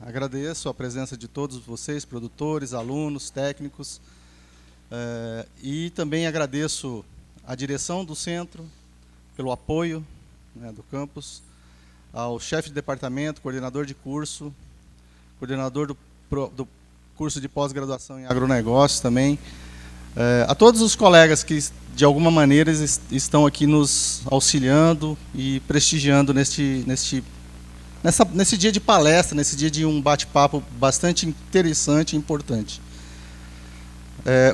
Agradeço a presença de todos vocês, produtores, alunos, técnicos, e também agradeço à direção do centro pelo apoio, né, do campus, ao chefe de departamento, coordenador de curso, coordenador do curso de pós-graduação em agronegócios também, a todos os colegas que, de alguma maneira, estão aqui nos auxiliando e prestigiando nesse dia de palestra, nesse dia de um bate-papo bastante interessante e importante.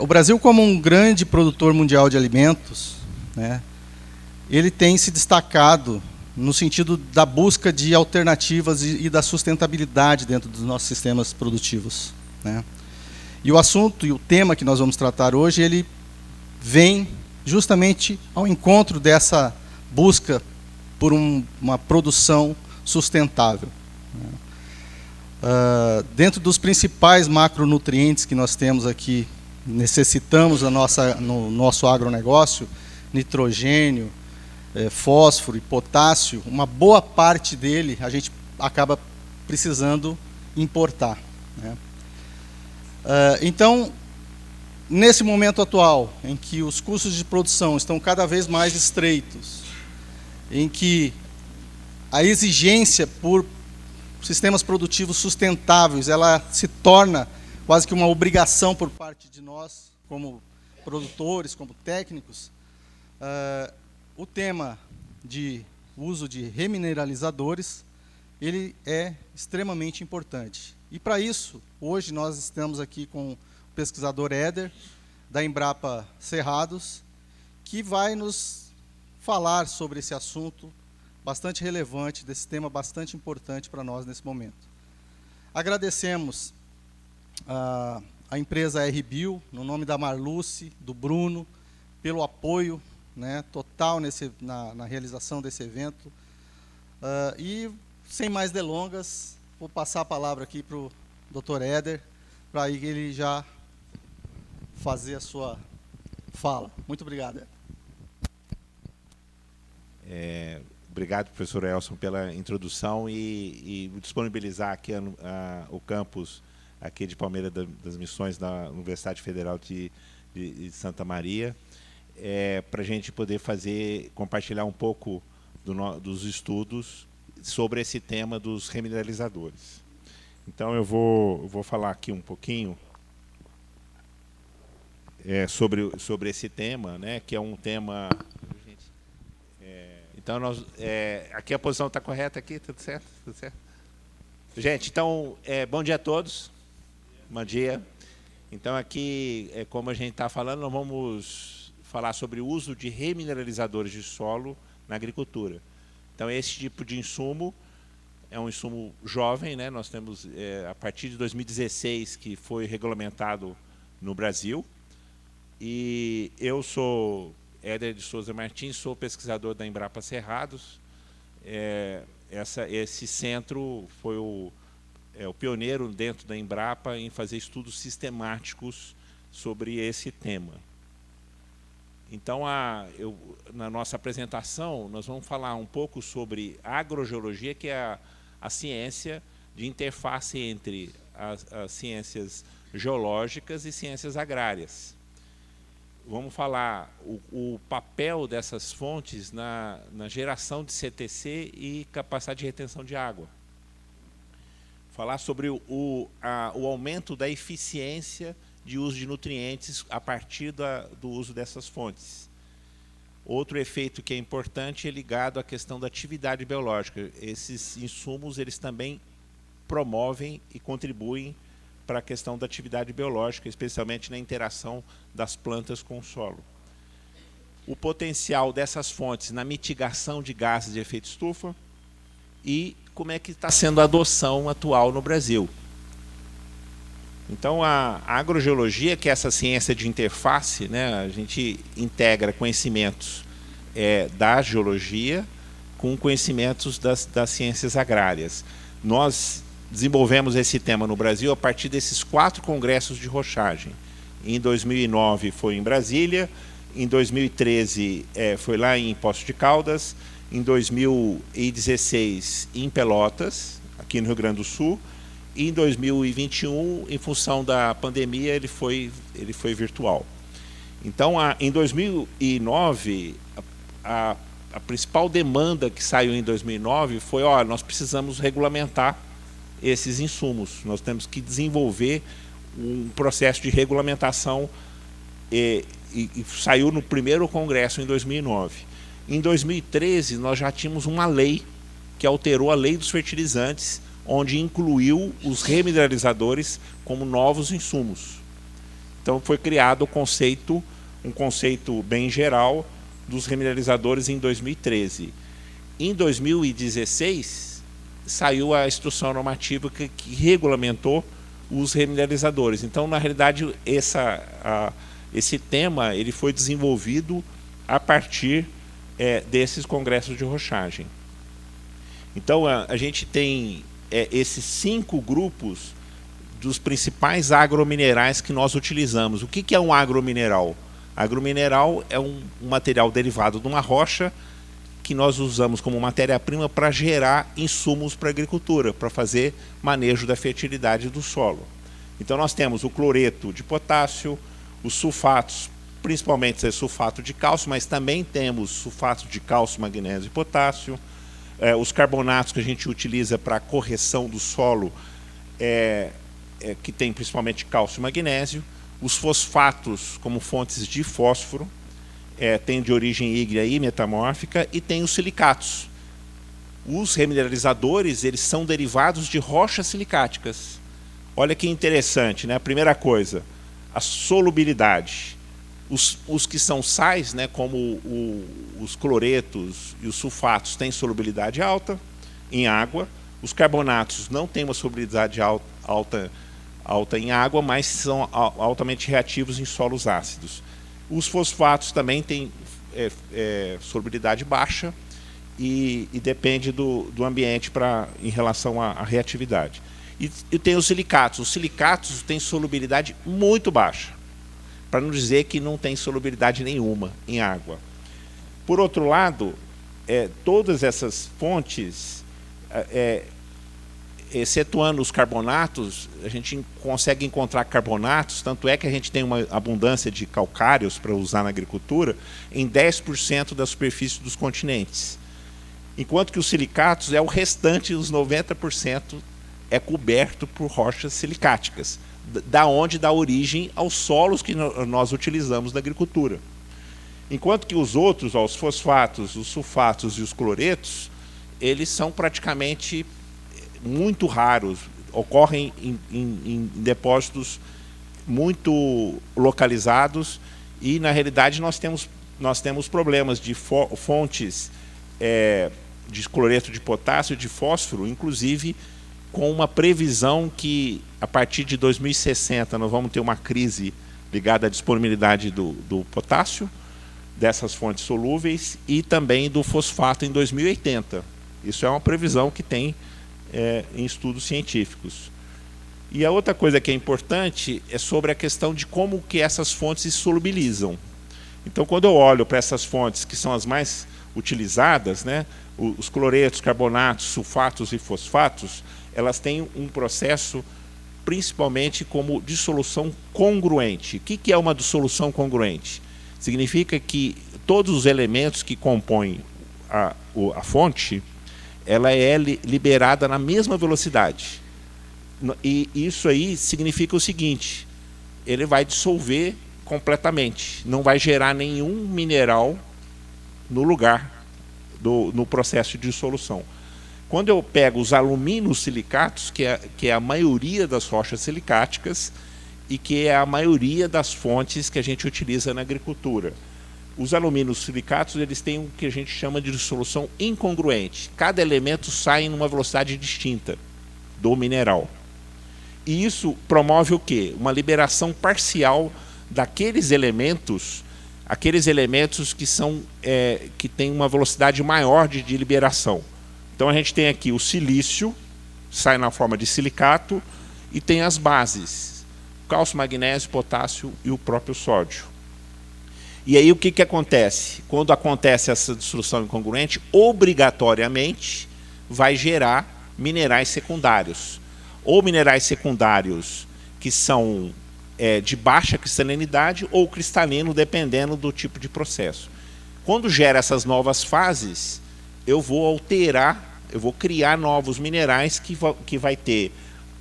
O Brasil, como um grande produtor mundial de alimentos, né, ele tem se destacado no sentido da busca de alternativas e da sustentabilidade dentro dos nossos sistemas produtivos, né. E o assunto e o tema que nós vamos tratar hoje, ele vem justamente ao encontro dessa busca por uma produção sustentável. Dentro dos principais macronutrientes que nós temos aqui, necessitamos no nosso agronegócio, nitrogênio, fósforo e potássio, uma boa parte dele a gente acaba precisando importar, né? Então, nesse momento atual, em que os custos de produção estão cada vez mais estreitos, em que a exigência por sistemas produtivos sustentáveis, ela se torna quase que uma obrigação por parte de nós, como produtores, como técnicos, o tema de uso de remineralizadores, ele é extremamente importante. E para isso, hoje nós estamos aqui com o pesquisador Éder, da Embrapa Cerrados, que vai nos falar sobre esse assunto bastante relevante, desse tema bastante importante para nós nesse momento. Agradecemos a empresa RBio, no nome da Marluce, do Bruno, pelo apoio, né, total na realização desse evento. E, sem mais delongas, vou passar a palavra aqui para o Dr. Éder, para ele já fazer a sua fala. Muito obrigado, Éder. Obrigado, professor Elson, pela introdução e disponibilizar aqui o campus aqui de Palmeira das Missões da Universidade Federal de Santa Maria, para a gente poder compartilhar um pouco dos estudos sobre esse tema dos remineralizadores. Então, eu vou falar aqui um pouquinho sobre esse tema, né, que é um tema... Então, aqui a posição está correta, aqui, tudo certo? Tudo certo? Gente, então, bom dia a todos. Bom dia. Então, aqui, como a gente está falando, nós vamos falar sobre o uso de remineralizadores de solo na agricultura. Então, esse tipo de insumo é um insumo jovem, né? Nós temos, a partir de 2016, que foi regulamentado no Brasil. E eu sou Éder de Souza Martins, sou pesquisador da Embrapa Cerrados. Esse centro foi o pioneiro dentro da Embrapa em fazer estudos sistemáticos sobre esse tema. Então, na nossa apresentação, nós vamos falar um pouco sobre agrogeologia, que é a ciência de interface entre as ciências geológicas e ciências agrárias. Vamos falar o papel dessas fontes na geração de CTC e capacidade de retenção de água. Falar sobre o aumento da eficiência de uso de nutrientes a partir do uso dessas fontes. Outro efeito que é importante é ligado à questão da atividade biológica. Esses insumos, eles também promovem e contribuem para a questão da atividade biológica, especialmente na interação das plantas com o solo. O potencial dessas fontes na mitigação de gases de efeito estufa e como é que está sendo a adoção atual no Brasil. Então, a agrogeologia, que é essa ciência de interface, né, a gente integra conhecimentos da geologia com conhecimentos das ciências agrárias. Nós desenvolvemos esse tema no Brasil a partir desses 4 congressos de rochagem. Em 2009 foi em Brasília, em 2013 foi lá em Poços de Caldas, em 2016 em Pelotas, aqui no Rio Grande do Sul, E em 2021, em função da pandemia, ele foi virtual. Então, em 2009, a principal demanda que saiu em 2009 foi: olha, nós precisamos regulamentar esses insumos, nós temos que desenvolver um processo de regulamentação, e saiu no primeiro congresso em 2009. Em 2013, nós já tínhamos uma lei que alterou a lei dos fertilizantes, onde incluiu os remineralizadores como novos insumos. Então foi criado um conceito bem geral dos remineralizadores em 2013. Em 2016, saiu a instrução normativa que regulamentou os remineralizadores. Então, na realidade, esse tema ele foi desenvolvido a partir desses congressos de rochagem. Então, a gente tem esses 5 grupos dos principais agrominerais que nós utilizamos. O que é um agromineral? Agromineral é um material derivado de uma rocha que nós usamos como matéria-prima para gerar insumos para a agricultura, para fazer manejo da fertilidade do solo. Então nós temos o cloreto de potássio, os sulfatos, principalmente sulfato de cálcio, mas também temos sulfato de cálcio, magnésio e potássio, os carbonatos que a gente utiliza para a correção do solo, que tem principalmente cálcio e magnésio, os fosfatos como fontes de fósforo, tem de origem ígnea e metamórfica, e tem os silicatos. Os remineralizadores, eles são derivados de rochas silicáticas. Olha que interessante, né? A primeira coisa, a solubilidade. Os que são sais, né, como os cloretos e os sulfatos, têm solubilidade alta em água. Os carbonatos não têm uma solubilidade alta em água, mas são altamente reativos em solos ácidos. Os fosfatos também têm solubilidade baixa e depende do ambiente em relação à reatividade. E tem os silicatos. Os silicatos têm solubilidade muito baixa, para não dizer que não tem solubilidade nenhuma em água. Por outro lado, todas essas fontes, excetuando os carbonatos, a gente consegue encontrar carbonatos, tanto é que a gente tem uma abundância de calcários para usar na agricultura em 10% da superfície dos continentes. Enquanto que os silicatos, o restante, os 90%, é coberto por rochas silicáticas, da onde dá origem aos solos que nós utilizamos na agricultura. Enquanto que os outros, os fosfatos, os sulfatos e os cloretos, eles são praticamente muito raros, ocorrem em depósitos muito localizados, e na realidade nós temos problemas de fontes de cloreto de potássio e de fósforo, inclusive com uma previsão que a partir de 2060 nós vamos ter uma crise ligada à disponibilidade do potássio, dessas fontes solúveis, e também do fosfato em 2080. Isso é uma previsão que tem em estudos científicos. E a outra coisa que é importante é sobre a questão de como que essas fontes se solubilizam. Então, quando eu olho para essas fontes que são as mais utilizadas, né, os cloretos, carbonatos, sulfatos e fosfatos, elas têm um processo principalmente como dissolução congruente. O que é uma dissolução congruente? Significa que todos os elementos que compõem a fonte, ela é liberada na mesma velocidade. E isso aí significa o seguinte: ele vai dissolver completamente, não vai gerar nenhum mineral no lugar, no processo de dissolução. Quando eu pego os alumínios silicatos, que é a maioria das rochas silicáticas e que é a maioria das fontes que a gente utiliza na agricultura, os alumínios silicatos, eles têm o que a gente chama de dissolução incongruente. Cada elemento sai em uma velocidade distinta do mineral. E isso promove o quê? Uma liberação parcial daqueles elementos, que têm uma velocidade maior de liberação. Então a gente tem aqui o silício, sai na forma de silicato, e tem as bases: cálcio, magnésio, potássio e o próprio sódio. E aí o que acontece? Quando acontece essa dissolução incongruente, obrigatoriamente vai gerar minerais secundários. ou minerais secundários que são de baixa cristalinidade ou cristalino, dependendo do tipo de processo. Quando gera essas novas fases, eu vou alterar, eu vou criar novos minerais que vai ter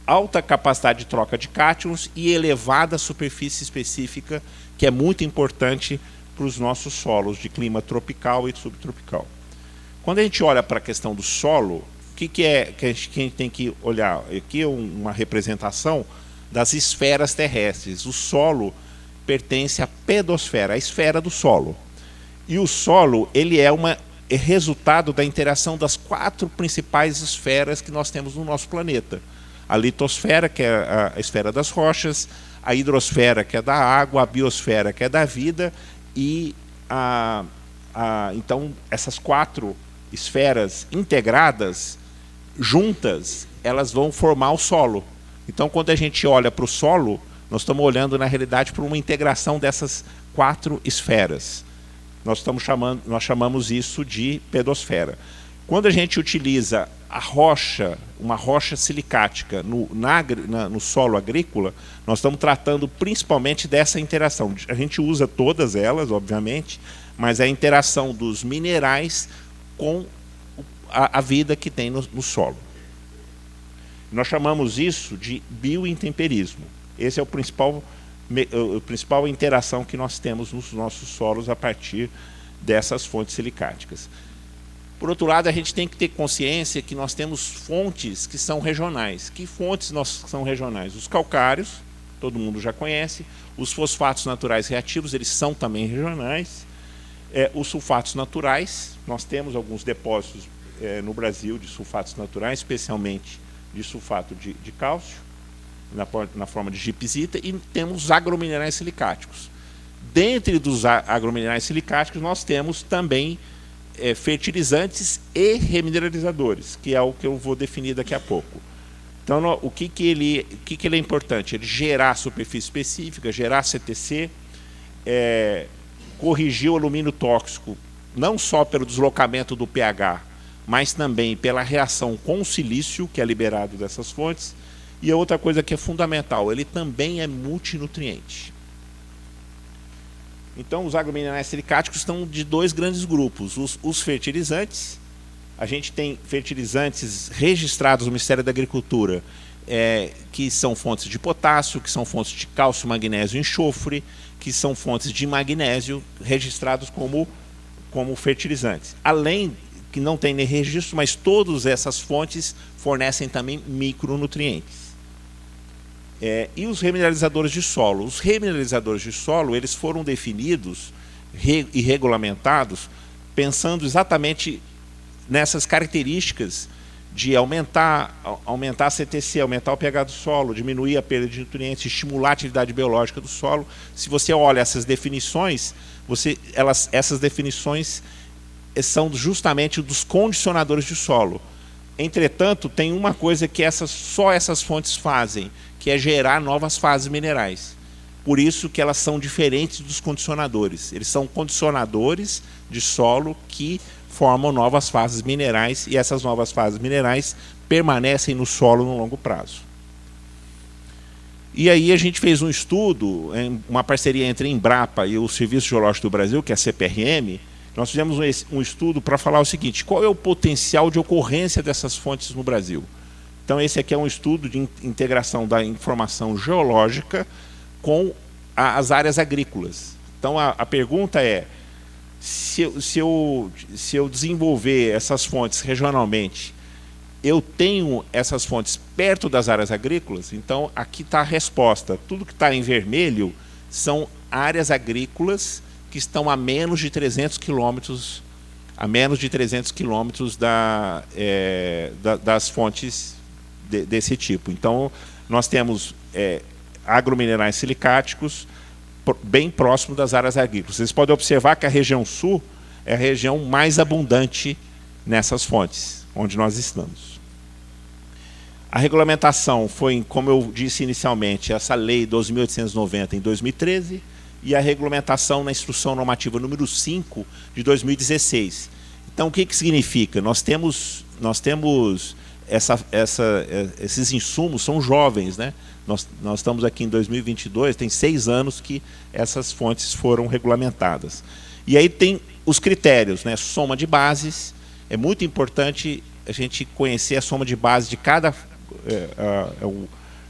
alta capacidade de troca de cátions e elevada superfície específica, que é muito importante para os nossos solos de clima tropical e subtropical. Quando a gente olha para a questão do solo, o que a gente tem que olhar? Aqui é uma representação das esferas terrestres. O solo pertence à pedosfera, a esfera do solo. E o solo ele é resultado da interação das 4 principais esferas que nós temos no nosso planeta. A litosfera, que é a esfera das rochas, a hidrosfera, que é da água, a biosfera, que é da vida, e então essas 4 esferas integradas, juntas, elas vão formar o solo. Então, quando a gente olha para o solo, nós estamos olhando, na realidade, para uma integração dessas 4 esferas. Nós chamamos isso de pedosfera. Quando a gente utiliza a rocha, uma rocha silicática no solo agrícola, nós estamos tratando principalmente dessa interação. A gente usa todas elas, obviamente, mas é a interação dos minerais com a vida que tem no solo. Nós chamamos isso de biointemperismo. Esse é a principal interação que nós temos nos nossos solos a partir dessas fontes silicáticas. Por outro lado, a gente tem que ter consciência que nós temos fontes que são regionais. Que fontes são regionais? Os calcários, todo mundo já conhece. Os fosfatos naturais reativos, eles são também regionais. Os sulfatos naturais, nós temos alguns depósitos no Brasil de sulfatos naturais, especialmente de sulfato de cálcio, na forma de gipsita, e temos os agrominerais silicáticos. Dentre dos agrominerais silicáticos, nós temos também fertilizantes e remineralizadores, que é o que eu vou definir daqui a pouco. Então, o que ele é importante? Ele gerar superfície específica, gerar CTC, corrigir o alumínio tóxico, não só pelo deslocamento do pH, mas também pela reação com o silício, que é liberado dessas fontes. E a outra coisa que é fundamental, ele também é multinutriente. Então, os agrominerais silicáticos estão de 2 grandes grupos. Os fertilizantes, a gente tem fertilizantes registrados no Ministério da Agricultura, que são fontes de potássio, que são fontes de cálcio, magnésio e enxofre, que são fontes de magnésio registrados como fertilizantes. Além que não tem nem registro, mas todas essas fontes fornecem também micronutrientes. E os remineralizadores de solo? Os remineralizadores de solo, eles foram definidos e regulamentados pensando exatamente nessas características de aumentar a CTC, aumentar o pH do solo, diminuir a perda de nutrientes, estimular a atividade biológica do solo. Se você olha essas definições, essas definições são justamente dos condicionadores de solo. Entretanto, tem uma coisa que só essas fontes fazem, que é gerar novas fases minerais. Por isso que elas são diferentes dos condicionadores. Eles são condicionadores de solo que formam novas fases minerais, e essas novas fases minerais permanecem no solo no longo prazo. E aí a gente fez um estudo, uma parceria entre a Embrapa e o Serviço Geológico do Brasil, que é a CPRM. Nós fizemos um estudo para falar o seguinte: qual é o potencial de ocorrência dessas fontes no Brasil? Então, esse aqui é um estudo de integração da informação geológica com as áreas agrícolas. Então, a pergunta é: se eu desenvolver essas fontes regionalmente, eu tenho essas fontes perto das áreas agrícolas? Então, aqui está a resposta. Tudo que está em vermelho são áreas agrícolas que estão a menos de 300 quilômetros, das fontes desse tipo. Então, nós temos agrominerais silicáticos bem próximo das áreas agrícolas. Vocês podem observar que a região sul é a região mais abundante nessas fontes, onde nós estamos. A regulamentação foi, como eu disse inicialmente, essa lei 12.890 em 2013, e a regulamentação na Instrução Normativa número 5 de 2016. Então, o que significa? Nós temos esses insumos são jovens, né? Nós estamos aqui em 2022, tem 6 anos que essas fontes foram regulamentadas. E aí tem os critérios, né? Soma de bases. É muito importante a gente conhecer a soma de bases de cada...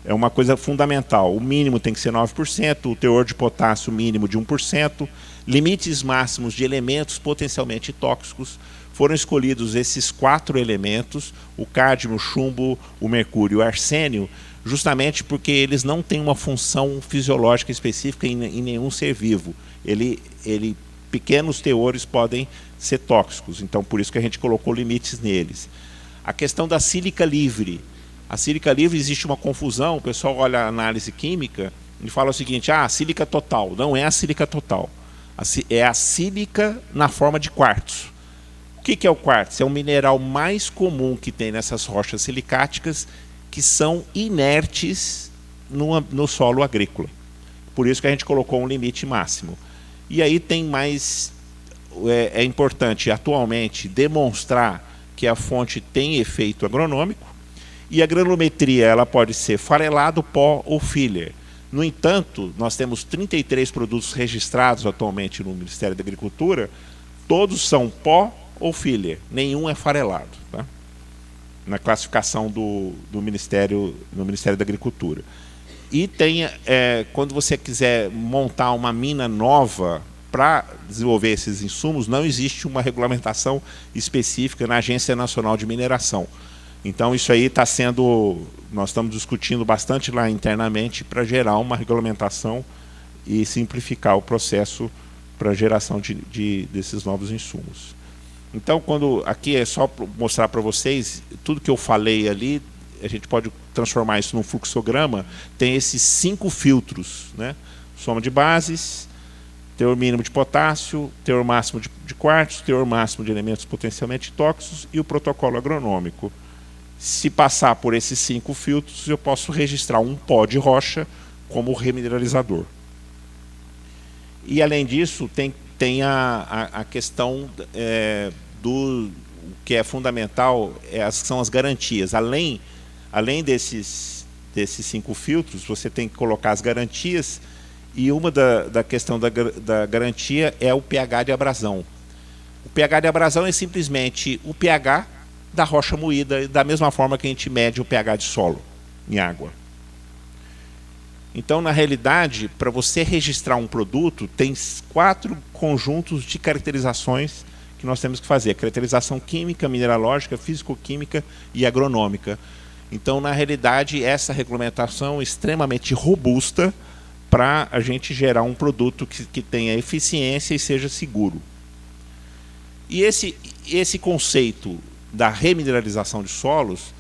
É uma coisa fundamental. O mínimo tem que ser 9%, o teor de potássio mínimo de 1%, limites máximos de elementos potencialmente tóxicos. Foram escolhidos esses 4 elementos, o cádmio, o chumbo, o mercúrio e o arsênio, justamente porque eles não têm uma função fisiológica específica em nenhum ser vivo. Pequenos teores podem ser tóxicos, então por isso que a gente colocou limites neles. A questão da sílica livre. A sílica livre, existe uma confusão, o pessoal olha a análise química e fala o seguinte: ah, sílica total. Não é a sílica total, é a sílica na forma de quartzo. O que é o quartzo? É o mineral mais comum que tem nessas rochas silicáticas, que são inertes no solo agrícola. Por isso que a gente colocou um limite máximo. E aí tem mais... É importante atualmente demonstrar que a fonte tem efeito agronômico, e a granulometria ela pode ser farelado, pó ou filler. No entanto, nós temos 33 produtos registrados atualmente no Ministério da Agricultura, todos são pó ou filler, nenhum é farelado, tá? Na classificação do Ministério, no Ministério da Agricultura. E tem, quando você quiser montar uma mina nova para desenvolver esses insumos, não existe uma regulamentação específica na Agência Nacional de Mineração. Então isso aí está sendo, nós estamos discutindo bastante lá internamente para gerar uma regulamentação e simplificar o processo para a geração desses novos insumos. Então, aqui é só mostrar para vocês, tudo que eu falei ali, a gente pode transformar isso num fluxograma, tem esses 5 filtros, né? Soma de bases, teor mínimo de potássio, teor máximo de quartzo, teor máximo de elementos potencialmente tóxicos e o protocolo agronômico. Se passar por esses 5 filtros, eu posso registrar um pó de rocha como remineralizador. E, além disso, tem a questão do que é fundamental, são as garantias. Além desses 5 filtros, você tem que colocar as garantias, e uma da questão da garantia é o pH de abrasão. O pH de abrasão é simplesmente o pH da rocha moída, da mesma forma que a gente mede o pH de solo em água. Então, na realidade, para você registrar um produto, tem 4 conjuntos de caracterizações que nós temos que fazer: caracterização química, mineralógica, físico-química e agronômica. Então, na realidade, essa regulamentação é extremamente robusta para a gente gerar um produto que tenha eficiência e seja seguro. E esse conceito da remineralização de solos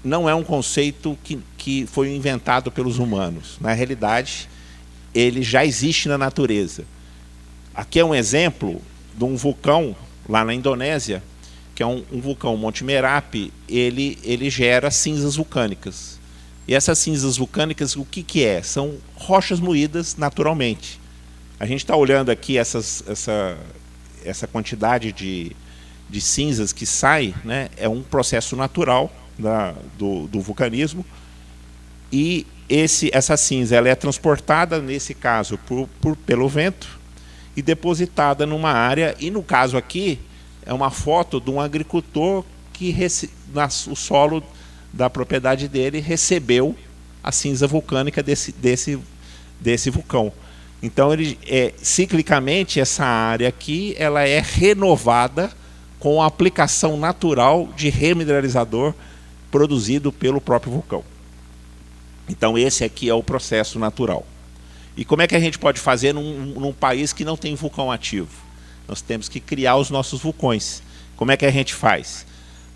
não é um conceito que foi inventado pelos humanos. Na realidade, ele já existe na natureza. Aqui é um exemplo de um vulcão lá na Indonésia, que é um vulcão, Monte Merapi. Ele gera cinzas vulcânicas. E essas cinzas vulcânicas, o que é? São rochas moídas naturalmente. A gente está olhando aqui essa quantidade de cinzas que sai, né? É um processo natural do vulcanismo, e essa cinza ela é transportada, nesse caso, pelo vento, e depositada numa área. E no caso aqui é uma foto de um agricultor que o solo da propriedade dele recebeu a cinza vulcânica desse vulcão. Então, ciclicamente, essa área aqui ela é renovada com a aplicação natural de remineralizador produzido pelo próprio vulcão. Então, esse aqui é o processo natural. E como é que a gente pode fazer num país que não tem vulcão ativo? Nós temos que criar os nossos vulcões. Como é que a gente faz?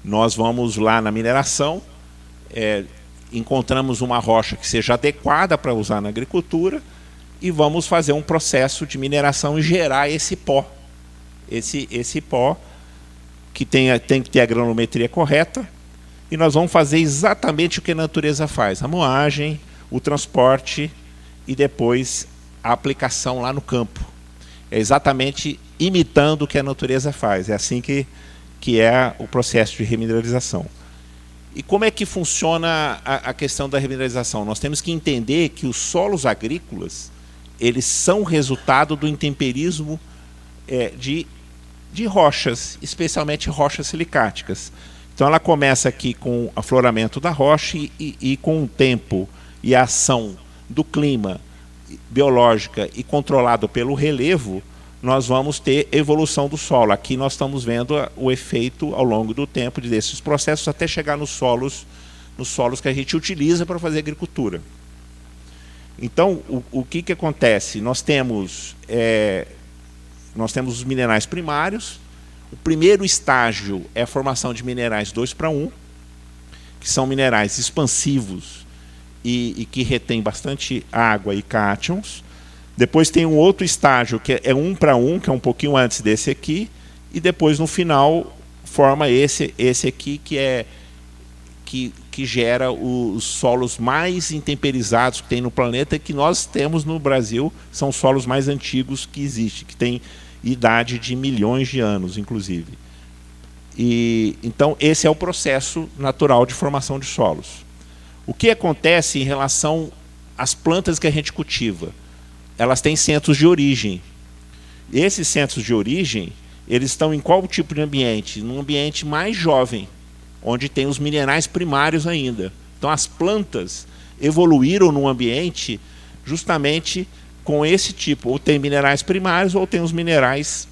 Nós vamos lá na mineração, encontramos uma rocha que seja adequada para usar na agricultura, e vamos fazer um processo de mineração e gerar esse pó. Esse pó que tem que ter a granulometria correta, e nós vamos fazer exatamente o que a natureza faz: a moagem, o transporte e depois a aplicação lá no campo. É exatamente imitando o que a natureza faz. É assim que é o processo de remineralização. E como é que funciona a questão da remineralização? Nós temos que entender que os solos agrícolas, eles são resultado do intemperismo de rochas, especialmente rochas silicáticas. Então ela começa aqui com o afloramento da rocha e com o tempo e a ação do clima biológica e controlado pelo relevo, nós vamos ter evolução do solo. Aqui nós estamos vendo o efeito ao longo do tempo desses processos até chegar nos solos que a gente utiliza para fazer agricultura. Então, o que acontece? Nós temos os minerais primários. O primeiro estágio é a formação de minerais 2:1, que são minerais expansivos e que retêm bastante água e cátions. Depois tem um outro estágio, que é 1:1, que é um pouquinho antes desse aqui, e depois, no final, forma esse aqui, que gera os solos mais intemperizados que tem no planeta, e que nós temos no Brasil, são os solos mais antigos que existem, que tem idade de milhões de anos, inclusive. Então, esse é o processo natural de formação de solos. O que acontece em relação às plantas que a gente cultiva? Elas têm centros de origem. Esses centros de origem, eles estão em qual tipo de ambiente? Num ambiente mais jovem, onde tem os minerais primários ainda. Então as plantas evoluíram num ambiente justamente com esse tipo. Ou tem minerais primários, ou tem os minerais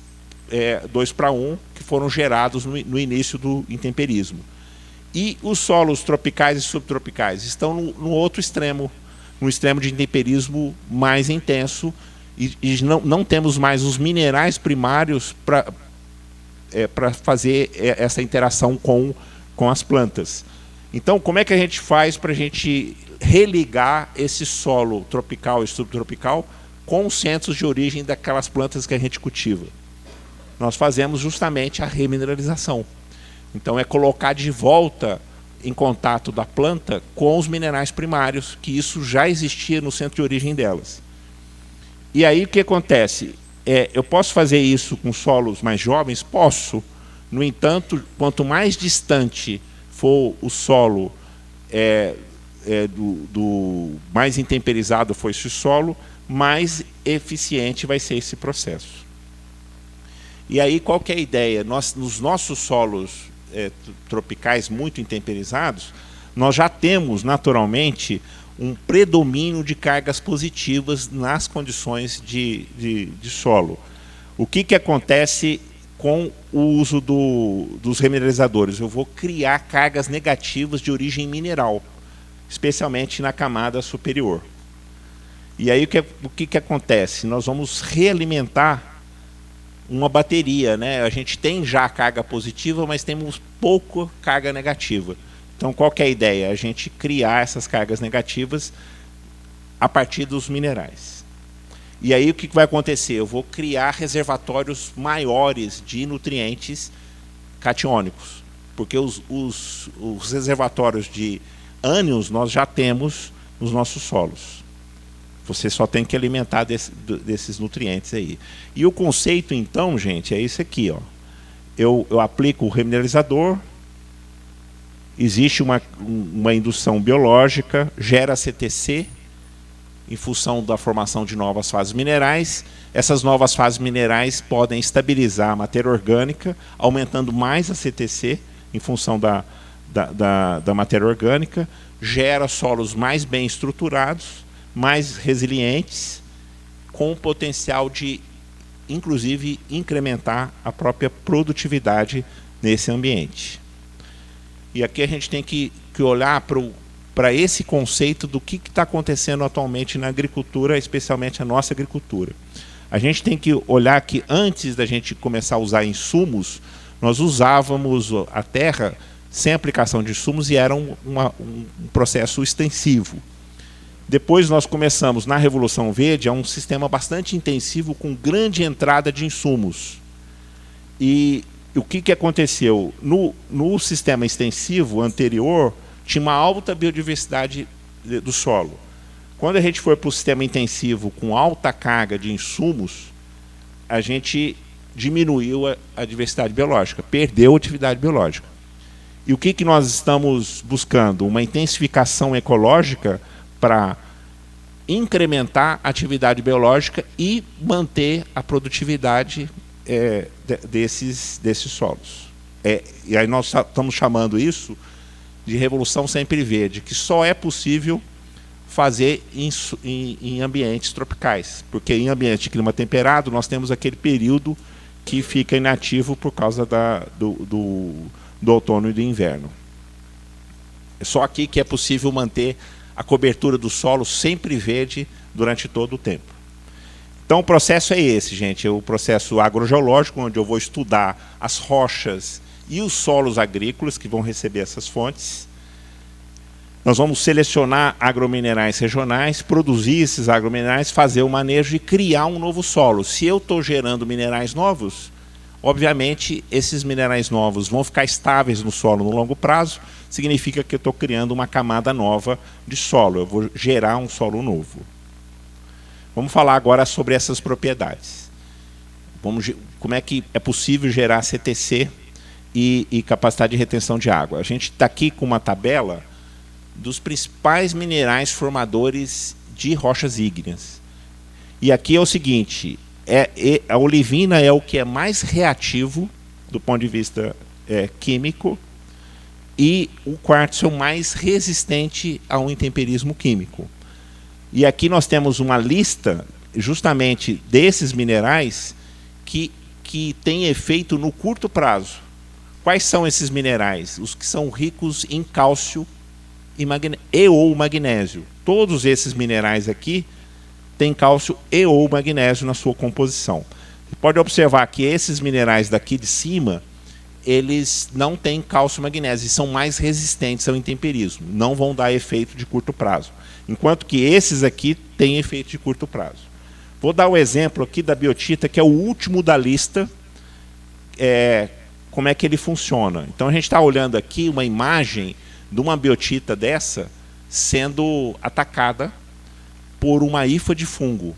2:1, que foram gerados no início do intemperismo. E os solos tropicais e subtropicais estão no outro extremo, no extremo de intemperismo mais intenso, e não temos mais os minerais primários para fazer essa interação com as plantas. Então, como é que a gente faz para a gente religar esse solo tropical e subtropical com os centros de origem daquelas plantas que a gente cultiva? Nós fazemos justamente a remineralização. Então, é colocar de volta em contato da planta com os minerais primários, que isso já existia no centro de origem delas. E aí o que acontece? Eu posso fazer isso com solos mais jovens? Posso. No entanto, quanto mais distante for o solo mais intemperizado for esse solo, mais eficiente vai ser esse processo. E aí qual que é a ideia? Nos nossos solos tropicais muito intemperizados, nós já temos naturalmente um predomínio de cargas positivas nas condições de solo. O que acontece com o uso dos remineralizadores? Eu vou criar cargas negativas de origem mineral, especialmente na camada superior. E aí o que acontece? Nós vamos realimentar uma bateria, né? A gente tem já carga positiva, mas temos pouca carga negativa. Então, qual que é a ideia? A gente criar essas cargas negativas a partir dos minerais. E aí o que vai acontecer? Eu vou criar reservatórios maiores de nutrientes catiônicos, porque os reservatórios de ânions nós já temos nos nossos solos. Você só tem que alimentar desses nutrientes aí. E o conceito, então, gente, é isso aqui, ó. Eu aplico o remineralizador, existe uma indução biológica, gera CTC, em função da formação de novas fases minerais. Essas novas fases minerais podem estabilizar a matéria orgânica, aumentando mais a CTC, em função da matéria orgânica, gera solos mais bem estruturados, mais resilientes, com o potencial de, inclusive, incrementar a própria produtividade nesse ambiente. E aqui a gente tem que olhar para esse conceito do que está acontecendo atualmente na agricultura, especialmente a nossa agricultura. A gente tem que olhar que antes da gente começar a usar insumos, nós usávamos a terra sem aplicação de insumos e era um processo extensivo. Depois nós começamos, na Revolução Verde, a um sistema bastante intensivo com grande entrada de insumos. E o que aconteceu? No sistema extensivo anterior, tinha uma alta biodiversidade do solo. Quando a gente foi para o sistema intensivo com alta carga de insumos, a gente diminuiu a diversidade biológica, perdeu a atividade biológica. E o que nós estamos buscando? Uma intensificação ecológica para incrementar a atividade biológica e manter a produtividade desses solos. E aí nós estamos chamando isso de revolução sempre verde, que só é possível fazer em ambientes tropicais, porque em ambiente de clima temperado nós temos aquele período que fica inativo por causa do outono e do inverno. É só aqui que é possível manter a cobertura do solo sempre verde durante todo o tempo. Então o processo é esse, gente, é o processo agrogeológico, onde eu vou estudar as rochas e os solos agrícolas que vão receber essas fontes. Nós vamos selecionar agrominerais regionais, produzir esses agrominerais, fazer o manejo e criar um novo solo. Se eu estou gerando minerais novos, obviamente esses minerais novos vão ficar estáveis no solo no longo prazo, significa que eu estou criando uma camada nova de solo, eu vou gerar um solo novo. Vamos falar agora sobre essas propriedades. Como é que é possível gerar CTC e capacidade de retenção de água. A gente está aqui com uma tabela dos principais minerais formadores de rochas ígneas. E aqui é o seguinte, a olivina é o que é mais reativo do ponto de vista químico, e o quartzo é o mais resistente ao intemperismo químico. E aqui nós temos uma lista justamente desses minerais que têm efeito no curto prazo. Quais são esses minerais? Os que são ricos em cálcio ou magnésio. Todos esses minerais aqui têm cálcio e ou magnésio na sua composição. Você pode observar que esses minerais daqui de cima, eles não têm cálcio e magnésio, e são mais resistentes ao intemperismo, não vão dar efeito de curto prazo. Enquanto que esses aqui têm efeito de curto prazo. Vou dar o exemplo aqui da biotita, que é o último da lista, como é que ele funciona. Então a gente está olhando aqui uma imagem de uma biotita dessa sendo atacada por uma hifa de fungo.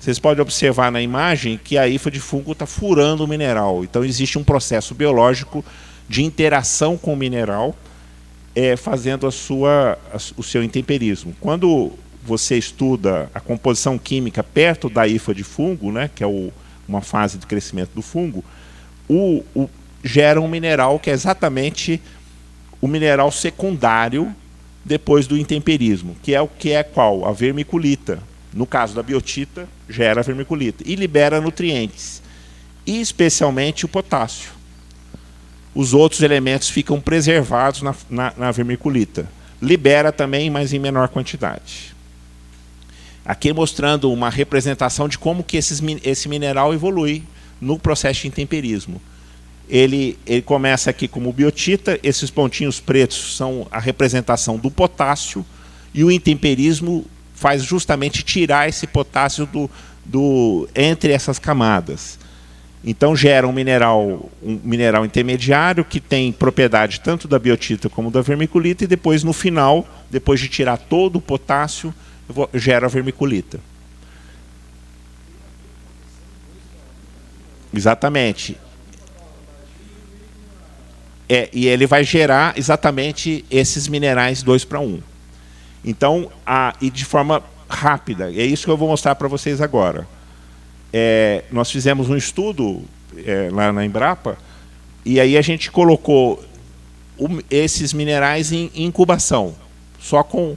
Vocês podem observar na imagem que a hifa de fungo está furando o mineral. Então existe um processo biológico de interação com o mineral, fazendo o seu intemperismo. Quando você estuda a composição química perto da hifa de fungo, né, que é uma fase de crescimento do fungo, gera um mineral que é exatamente o mineral secundário depois do intemperismo, que é qual? A vermiculita. No caso da biotita, gera a vermiculita e libera nutrientes, e especialmente o potássio. Os outros elementos ficam preservados na vermiculita. Libera também, mas em menor quantidade. Aqui mostrando uma representação de como que esse mineral evolui no processo de intemperismo. Ele começa aqui como biotita, esses pontinhos pretos são a representação do potássio, e o intemperismo faz justamente tirar esse potássio entre essas camadas. Então gera um mineral intermediário que tem propriedade tanto da biotita como da vermiculita, e depois no final, depois de tirar todo o potássio, gera a vermiculita. Exatamente. E ele vai gerar exatamente esses minerais 2 para 1. Então, e de forma rápida. É isso que eu vou mostrar para vocês agora. Nós fizemos um estudo lá na Embrapa, e aí a gente colocou esses minerais em incubação, só com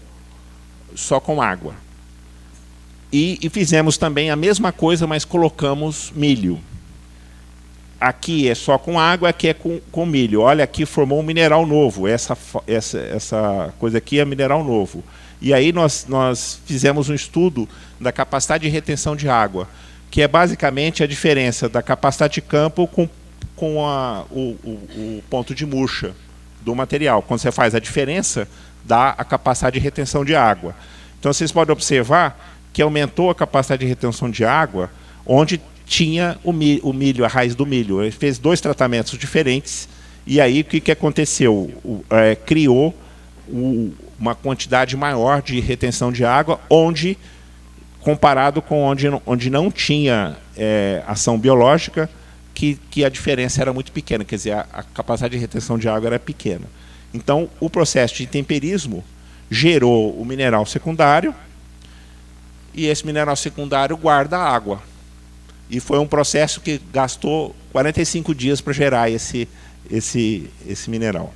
água. E fizemos também a mesma coisa, mas colocamos milho. Aqui é só com água, aqui é com milho. Olha, aqui formou um mineral novo. Essa coisa aqui é mineral novo. E aí nós fizemos um estudo da capacidade de retenção de água, que é basicamente a diferença da capacidade de campo com o ponto de murcha do material. Quando você faz a diferença, dá a capacidade de retenção de água. Então vocês podem observar que aumentou a capacidade de retenção de água onde tinha o milho, a raiz do milho. Ele fez 2 tratamentos diferentes, e aí o que aconteceu? Criou uma quantidade maior de retenção de água, comparado com onde não tinha ação biológica, que a diferença era muito pequena, quer dizer, a capacidade de retenção de água era pequena. Então, o processo de intemperismo gerou o mineral secundário, e esse mineral secundário guarda a água. E foi um processo que gastou 45 dias para gerar esse mineral.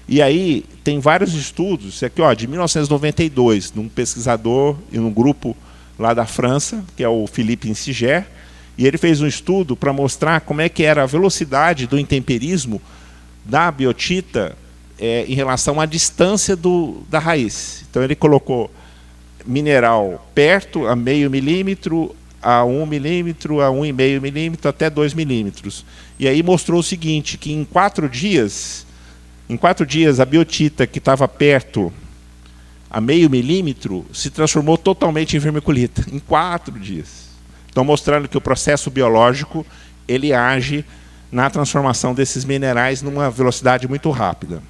E aí tem vários estudos, isso aqui, ó, de 1992, de um pesquisador e um grupo lá da França, que é o Philippe Insiger, e ele fez um estudo para mostrar como é que era a velocidade do intemperismo da biotita em relação à distância da raiz. Então ele colocou mineral perto, a 0,5 milímetro, a 1 milímetro, a 1,5 milímetro, até 2 milímetros. E aí mostrou o seguinte, que em 4 dias a biotita que estava perto a 0,5 milímetro se transformou totalmente em vermiculita, em 4 dias. Então mostrando que o processo biológico ele age na transformação desses minerais numa velocidade muito rápida.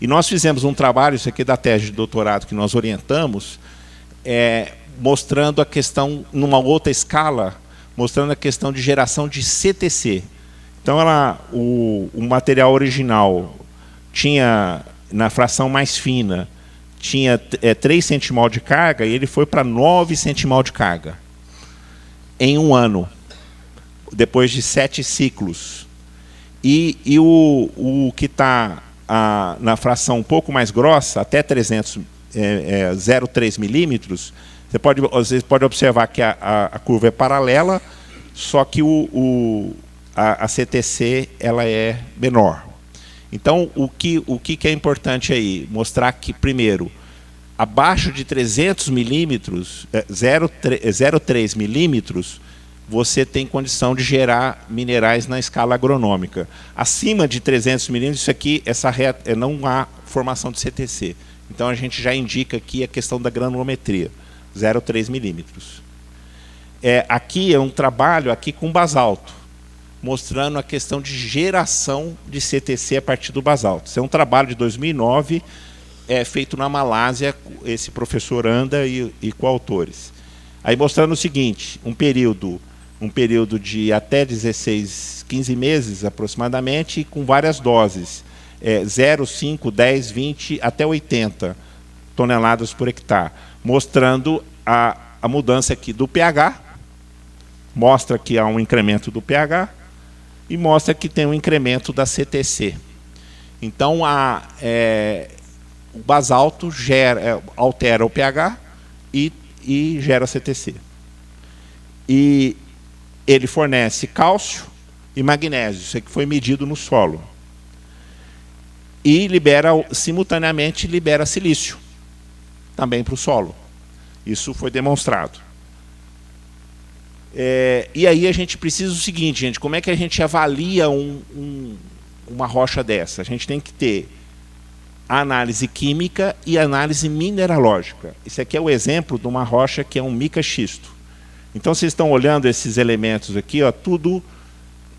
E nós fizemos um trabalho, isso aqui é da tese de doutorado que nós orientamos, mostrando a questão, numa outra escala, mostrando a questão de geração de CTC. Então, o material original tinha, na fração mais fina, tinha 3 centimol de carga, e ele foi para 9 centimol de carga, em 1 ano, depois de 7 ciclos. E o que está na fração um pouco mais grossa, até 0,3 milímetros, você pode observar que a curva é paralela, só que a CTC ela é menor. Então, o que é importante aí? Mostrar que, primeiro, abaixo de 300 milímetros, 0,3 milímetros, você tem condição de gerar minerais na escala agronômica. Acima de 300 milímetros, isso aqui, não há formação de CTC. Então, a gente já indica aqui a questão da granulometria, 0,3 milímetros. Aqui é um trabalho aqui com basalto, mostrando a questão de geração de CTC a partir do basalto. Isso é um trabalho de 2009, feito na Malásia, esse professor Anda e coautores. Aí mostrando o seguinte, um período de até 15 meses aproximadamente, com várias doses, 0, 5, 10, 20, até 80 toneladas por hectare, mostrando a mudança aqui do pH, mostra que há um incremento do pH, e mostra que tem um incremento da CTC. Então, o basalto altera o pH e gera CTC. E ele fornece cálcio e magnésio, isso aqui foi medido no solo. E simultaneamente libera silício, também para o solo. Isso foi demonstrado. E aí a gente precisa do seguinte, gente, como é que a gente avalia uma rocha dessa? A gente tem que ter análise química e análise mineralógica. Esse aqui é o exemplo de uma rocha que é um mica-xisto. Então, vocês estão olhando esses elementos aqui, ó, tudo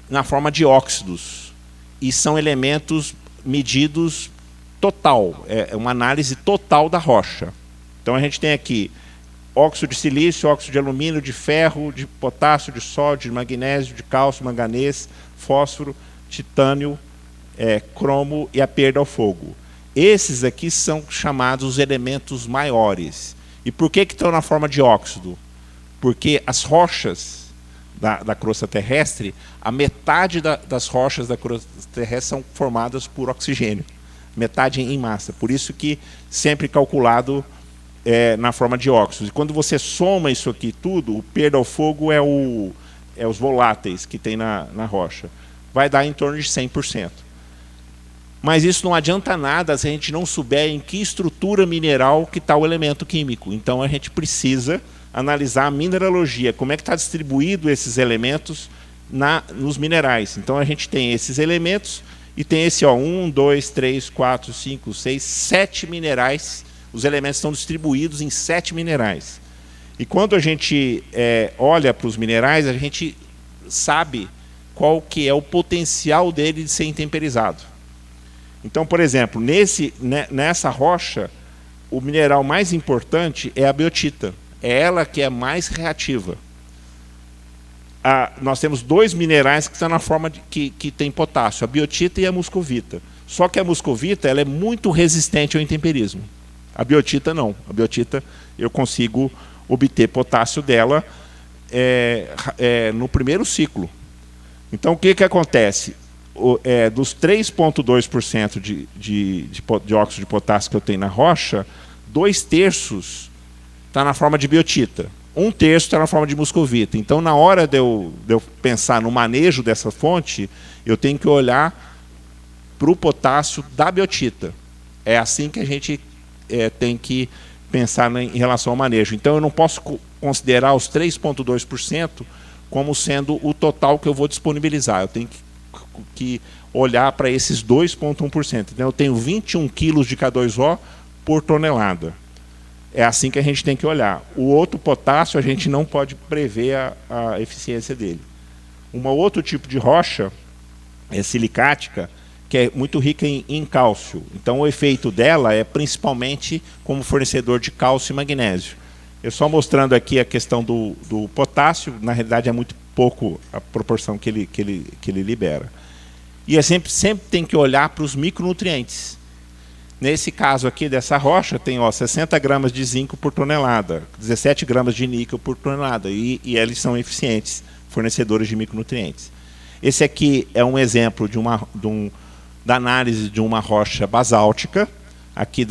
na forma de óxidos. E são elementos medidos total, é uma análise total da rocha. Então, a gente tem aqui óxido de silício, óxido de alumínio, de ferro, de potássio, de sódio, de magnésio, de cálcio, manganês, fósforo, titânio, cromo e a perda ao fogo. Esses aqui são chamados os elementos maiores. E por que estão na forma de óxido? Porque as rochas da crosta terrestre, a metade das rochas da crosta terrestre são formadas por oxigênio, metade em massa. Por isso que sempre calculado na forma de óxidos. E quando você soma isso aqui tudo, o perda ao fogo é os voláteis que tem na rocha. Vai dar em torno de 100%. Mas isso não adianta nada se a gente não souber em que estrutura mineral que está o elemento químico. Então a gente precisa analisar a mineralogia, como é que está distribuído esses elementos nos minerais. Então a gente tem esses elementos e tem esse 1, 2, 3, 4, 5, 6, 7 minerais. Os elementos estão distribuídos em 7 minerais. E quando a gente olha para os minerais, a gente sabe qual que é o potencial dele de ser intemperizado. Então, por exemplo, nessa rocha, o mineral mais importante é a biotita. É ela que é mais reativa. Nós temos 2 minerais que estão na forma que tem potássio, a biotita e a muscovita. Só que a muscovita ela é muito resistente ao intemperismo. A biotita não. A biotita eu consigo obter potássio dela no primeiro ciclo. Então o que acontece? Dos 3,2% de óxido de potássio que eu tenho na rocha, 2/3 está na forma de biotita. 1/3 está na forma de muscovita. Então, na hora de eu pensar no manejo dessa fonte, eu tenho que olhar para o potássio da biotita. É assim que a gente tem que pensar em relação ao manejo. Então, eu não posso considerar os 3,2% como sendo o total que eu vou disponibilizar. Eu tenho que olhar para esses 2,1%. Então, eu tenho 21 quilos de K2O por tonelada. É assim que a gente tem que olhar. O outro potássio, a gente não pode prever a eficiência dele. Um outro tipo de rocha é silicática, que é muito rica em cálcio. Então, o efeito dela é principalmente como fornecedor de cálcio e magnésio. Eu só mostrando aqui a questão do potássio, na realidade é muito pouco a proporção que ele libera. E sempre tem que olhar para os micronutrientes. Nesse caso aqui dessa rocha, tem 60 gramas de zinco por tonelada, 17 gramas de níquel por tonelada, e eles são eficientes, fornecedores de micronutrientes. Esse aqui é um exemplo da análise de uma rocha basáltica, aqui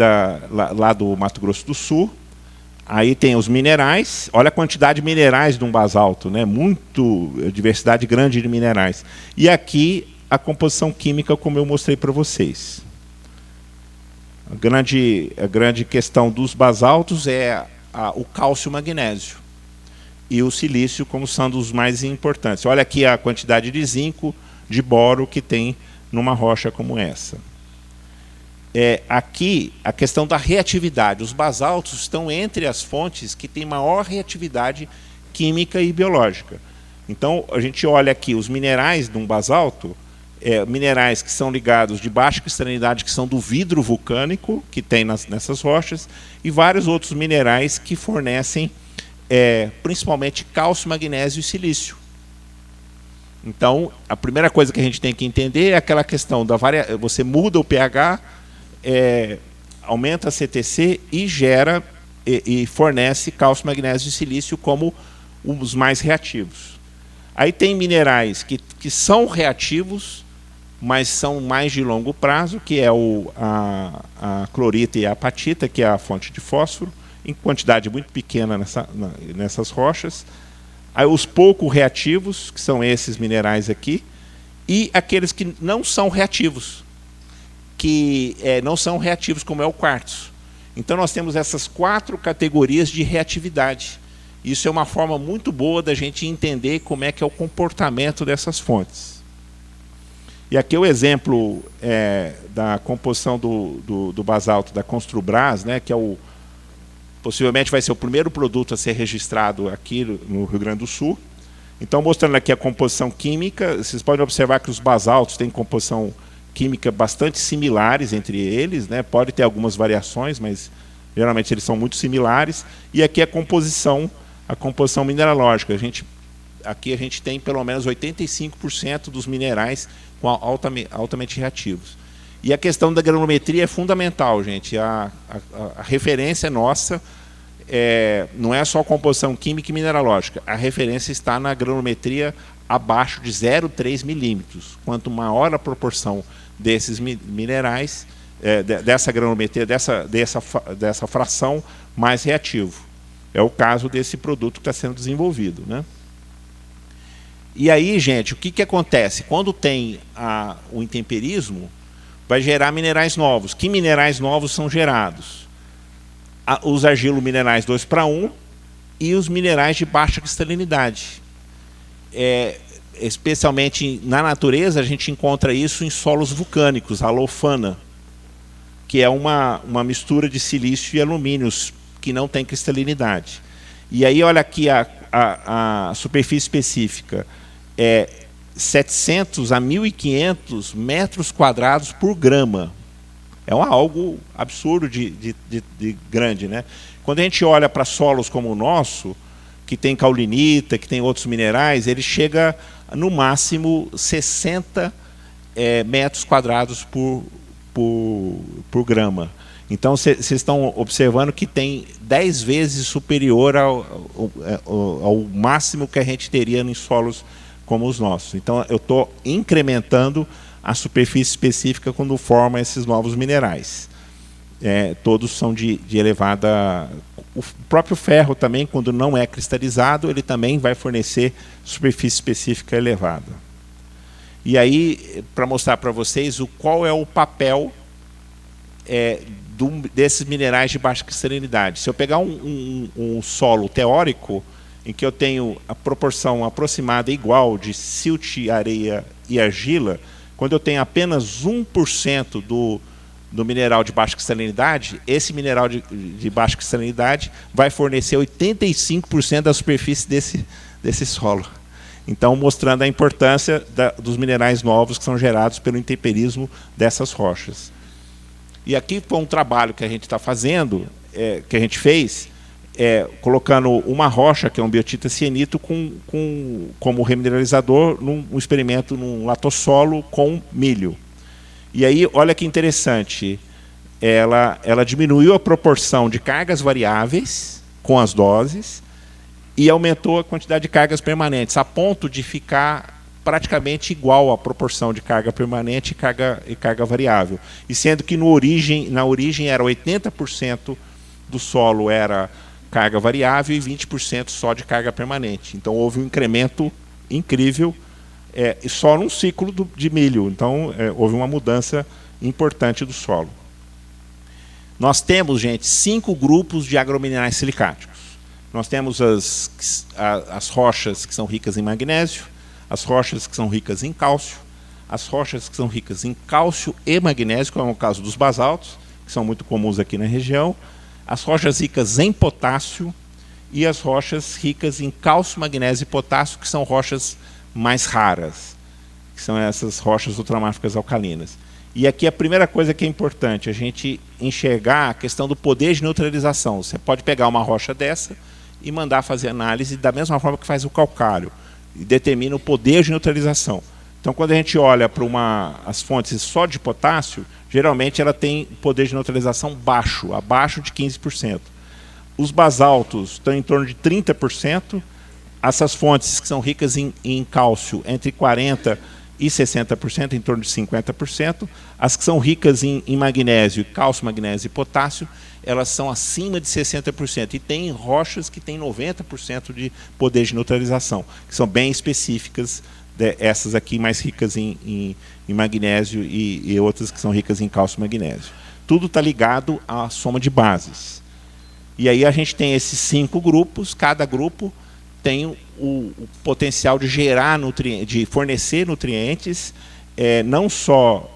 lá do Mato Grosso do Sul. Aí tem os minerais, olha a quantidade de minerais de um basalto, né? Diversidade grande de minerais. E aqui a composição química, como eu mostrei para vocês. A grande questão dos basaltos é o cálcio e o magnésio. E o silício como sendo os mais importantes. Olha aqui a quantidade de zinco, de boro que tem numa rocha como essa. Aqui a questão da reatividade. Os basaltos estão entre as fontes que têm maior reatividade química e biológica. Então, a gente olha aqui os minerais de um basalto, minerais que são ligados de baixa cristalinidade, que são do vidro vulcânico, que tem nessas rochas, e vários outros minerais que fornecem principalmente cálcio, magnésio e silício. Então, a primeira coisa que a gente tem que entender é aquela questão você muda o pH, aumenta a CTC e gera e fornece cálcio, magnésio e silício como os mais reativos. Aí tem minerais que são reativos, mas são mais de longo prazo, que é a clorita e a apatita, que é a fonte de fósforo, em quantidade muito pequena nessas rochas. Aí os pouco reativos, que são esses minerais aqui, e aqueles que não são reativos, como é o quartzo. Então nós temos essas 4 categorias de reatividade. Isso é uma forma muito boa da gente entender como é que é o comportamento dessas fontes. E aqui o exemplo da composição do basalto da Construbras, né, que possivelmente vai ser o primeiro produto a ser registrado aqui no Rio Grande do Sul. Então, mostrando aqui a composição química, vocês podem observar que os basaltos têm composição química bastante similares entre eles, né? Pode ter algumas variações, mas geralmente eles são muito similares. E aqui a composição mineralógica. Aqui a gente tem pelo menos 85% dos minerais altamente reativos. E a questão da granulometria é fundamental, gente. A referência nossa não é só composição química e mineralógica. A referência está na granulometria abaixo de 0,3 milímetros. Quanto maior a proporção desses minerais, dessa granulometria, dessa fração, mais reativo. É o caso desse produto que está sendo desenvolvido, né? E aí, gente, o que acontece? Quando tem o intemperismo, vai gerar minerais novos. Que minerais novos são gerados? Os argilominerais 2:1 e os minerais de baixa cristalinidade. Especialmente na natureza, a gente encontra isso em solos vulcânicos, a lofana, que é uma mistura de silício e alumínios que não tem cristalinidade. E aí, olha aqui a superfície específica. 700 a 1.500 metros quadrados por grama. É algo absurdo de grande, né? Quando a gente olha para solos como o nosso, que tem caulinita, que tem outros minerais, ele chega no máximo 60 metros quadrados por grama. Então, vocês estão observando que tem 10 vezes superior ao máximo que a gente teria em solos como os nossos. Então, eu estou incrementando a superfície específica quando forma esses novos minerais. Todos são de elevada... O próprio ferro também, quando não é cristalizado, ele também vai fornecer superfície específica elevada. E aí, para mostrar para vocês qual é o papel desses minerais de baixa cristalinidade. Se eu pegar um solo teórico, em que eu tenho a proporção aproximada igual de silt, areia e argila, quando eu tenho apenas 1% do mineral de baixa cristalinidade, esse mineral de baixa cristalinidade vai fornecer 85% da superfície desse solo. Então, mostrando a importância dos minerais novos que são gerados pelo intemperismo dessas rochas. E aqui foi um trabalho que a gente está fazendo, que a gente fez, colocando uma rocha, que é um biotita cianito, como remineralizador, num experimento num latossolo com milho. E aí, olha que interessante, ela diminuiu a proporção de cargas variáveis com as doses e aumentou a quantidade de cargas permanentes, a ponto de ficar praticamente igual a proporção de carga permanente e carga variável. E sendo que na origem era 80% do solo era carga variável e 20% só de carga permanente. Então houve um incremento incrível só num ciclo de milho. Então houve uma mudança importante do solo. Nós temos, gente, 5 grupos de agrominerais silicáticos. Nós temos as rochas que são ricas em magnésio, as rochas que são ricas em cálcio, as rochas que são ricas em cálcio e magnésio, como é o caso dos basaltos, que são muito comuns aqui na região, as rochas ricas em potássio e as rochas ricas em cálcio, magnésio e potássio, que são rochas mais raras, que são essas rochas ultramáficas alcalinas. E aqui a primeira coisa que é importante, a gente enxergar a questão do poder de neutralização. Você pode pegar uma rocha dessa e mandar fazer análise da mesma forma que faz o calcário, e determina o poder de neutralização. Então, quando a gente olha para as fontes só de potássio, geralmente ela tem poder de neutralização baixo, abaixo de 15%. Os basaltos estão em torno de 30%. Essas fontes que são ricas em cálcio, entre 40% e 60%, em torno de 50%. As que são ricas em magnésio, cálcio, magnésio e potássio, elas são acima de 60%. E tem rochas que têm 90% de poder de neutralização, que são bem específicas, essas aqui mais ricas em magnésio e outras que são ricas em cálcio e magnésio. Tudo está ligado à soma de bases. E aí a gente tem esses 5 grupos, cada grupo tem o potencial de gerar nutrientes, de fornecer nutrientes, não só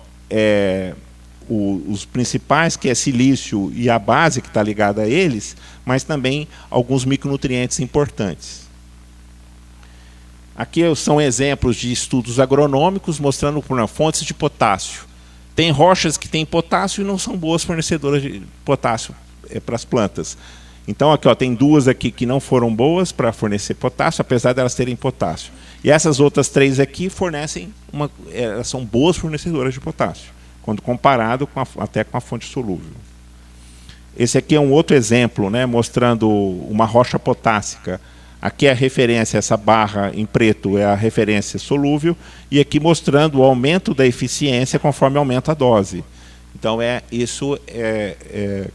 os principais, que é silício e a base que está ligada a eles, mas também alguns micronutrientes importantes. Aqui são exemplos de estudos agronômicos mostrando fontes de potássio. Tem rochas que têm potássio e não são boas fornecedoras de potássio para as plantas. Então, aqui tem 2 aqui que não foram boas para fornecer potássio, apesar de elas terem potássio. E essas outras 3 aqui fornecem elas são boas fornecedoras de potássio, quando comparado até com a fonte solúvel. Esse aqui é um outro exemplo, né, mostrando uma rocha potássica. Aqui é a referência, essa barra em preto é a referência solúvel, e aqui mostrando o aumento da eficiência conforme aumenta a dose. Então,